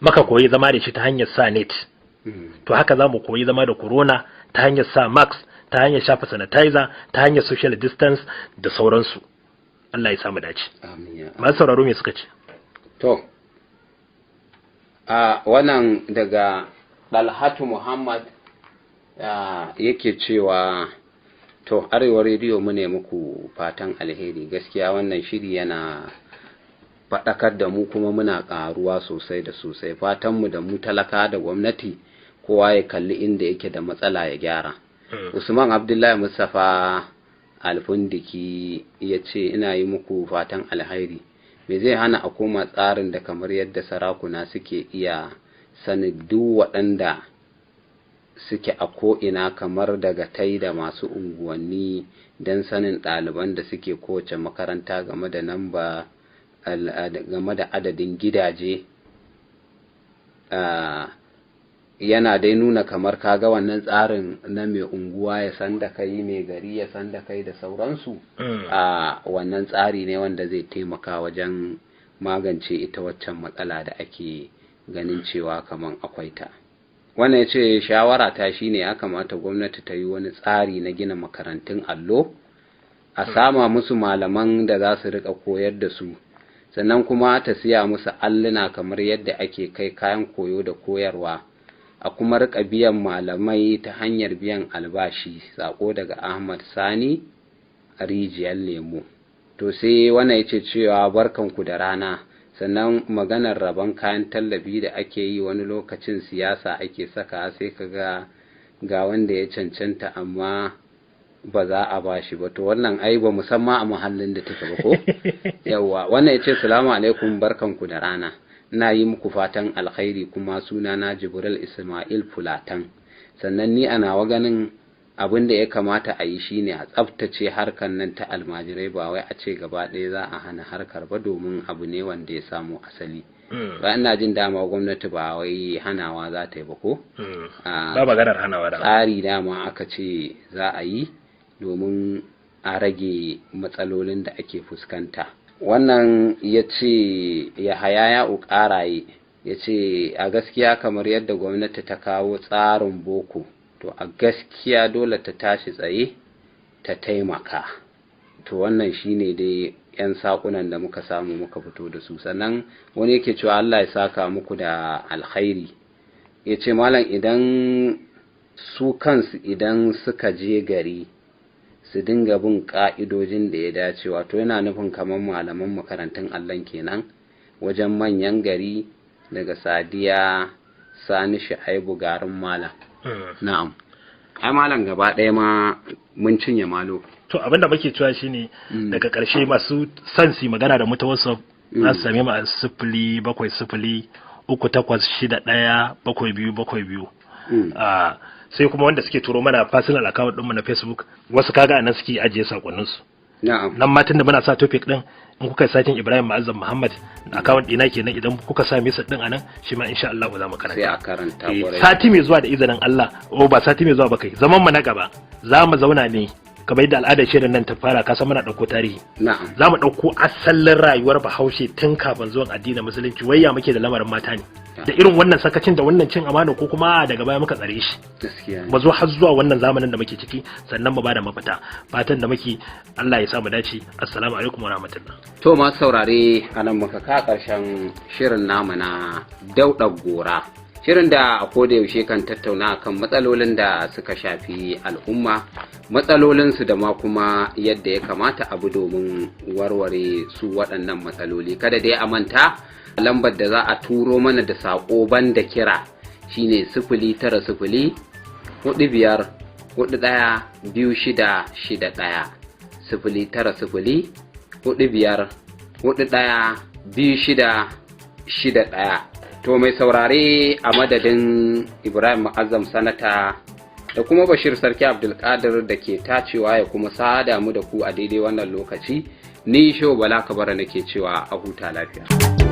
maka koyi zama da shi ta hanyar sa net to haka za mu koyi zama da corona ta hanyar sa mask ta hanyar shafa sanitizer ta hanyar social distance da sauransu Allah ya samu dace masu sauraro me suka ce
to a wannan daga Dalhatu Muhammad yake cewa to Arewa Radio mu ne muku fatan alheri gaskiya wannan shiri yana faɗakar da mu kuma muna ƙaruwa sosai da sosai fatanmu da mu talaka da gwamnati kowa ya kalli inda yake da matsala ya gyara Usman Abdullahi Mustapha Alfundiki ya ce ina yi muku fatan alhairi me zai hana a koma tsarin da kamar yadda sarakuna suke iya sanin duk waɗanda suke a ko'ina kamar daga tai da masu unguwanni don sanin ɗaliban da suke kowace makaranta game da adadin gidaje yana dai nuna kamar kaga wannan tsarin na mai unguwa ya san da kai mai gari ya san da kai da sauransu a wannan tsari ne wanda zai taimaka wajen magance ita waccan matsala da ake ganin cewa kaman akwai ta wannan ya ce shawara ta shine ya kamata gwamnati ta yi wani tsari na gina makarantun allo a sama musu malaman da za su rika koyar da su sannan kuma ta siya musu alluna kamar yadda ake kai kayan koyo da koyarwa a kuma rika biyan malamai ta hanyar biyan albashi sako daga Ahmad Sani a rijiyar Lemo to sai wannan yace cewa barkanku da rana sannan maganar rabon kayan tallafi da ake yi wani lokacin siyasa ake saka sai kaga ga wanda ya cancanta amma ba za a bashi ba to wannan ai ba musamman a muhallin da take ba ko yawa wannan yace assalamu alaikum barkanku da rana ina yi muku fatan alkhairi kuma suna na Jibril Ismail Fulatan sannan ni ana wa ganin abin da ya kamata a yi shine a tsaftace harkar nan ta almajirai, ba wai a ce gaba ɗaya za a hana harkar ba, domin abu ne wanda ya samu asali. Ba ina jin dama gwamnati ba wai hanawa za ta yi ba ko?
Ba maganar hanawa da
tsari dama aka ce za a yi domin a rage matsalolin da ake fuskanta. Wannan ya ce Yahaya ya ƙaraye, ya ce a gaskiya kamar yadda gwamnati ta kawo tsarin boko, to a gaskiya dole ta tashi tsaye ta taimaka. To wannan shine dai 'yan sakunan da muka samu muka fito da su. Sannan wani yake cewa Allah ya saka muku da alkhairi, ya ce malam idan su kansu idan suka je gari su dinga bin ƙa'idojin da ya dace, wato yana nufin kamar malaman makarantun allon kenan, wajen manyan gari daga Sadiya, Sani, Shu'aibu, garin malam. Na'am. Ai malam gaba ɗaya ma mun cinye malo.
To abinda muke cewa shine daga ƙarshe masu son su magana da mu ta WhatsApp za su same mu a 07038617272. Sai kuma wanda suke turo mana personal account ɗinmu na Facebook, wasu kaga anan suke ajiye sakonninsu.
Na'am.
Nan matan da muna sa topic din, in kuka sakin Ibrahim Ma'azzam Muhammad account ɗina kenan, idan kuka sa message din anan shi ma insha Allah za mu karanta.
Sai a karanta kwarai.
Sati mai zuwa da izinin Allah, ba sati mai zuwa ba kai, zaman mu na gaba za mu zauna ne kamar yadda al'adar shirin nan ta fara, ka san muna ɗauko tarihi.
Na'am.
Za mu ɗauko asalin rayuwar Bahaushe tun kafin zuwan addinin Musulunci, wayya muke da lamarin mata ne. Da irin wannan sakacin da wannan cin amana, ko kuma daga baya muka tsare shi.
Gaskiya.
Mu zo har zuwa wannan zamanin da muke ciki, sannan mu bada mafita. Fatan da muke Allah ya sa mu dace. Assalamu alaikum wa rahmatullah.
To masu saurare, anan muka ka ƙarshen shirin namu na Dauɗa Gora. Shirin da a koda yaushe kan tattauna kan matsalolin da suka shafi al'umma, matsalolinsu da ma kuma yadda ya kamata abu domin warware su waɗannan matsaloli. Kada dai a manta, lambar da za a turo mana da saƙo banda kira shine 09045412661, 09045412661. To mai saurare, a madadin Ibrahim Ma'azzam Sanata da kuma Bashir Sarki Abdulkadir da ke tacewa ya kuma sada mu da ku a daidai wannan lokaci, ni Shehu Bala Kabara nake cewa a huta lafiya.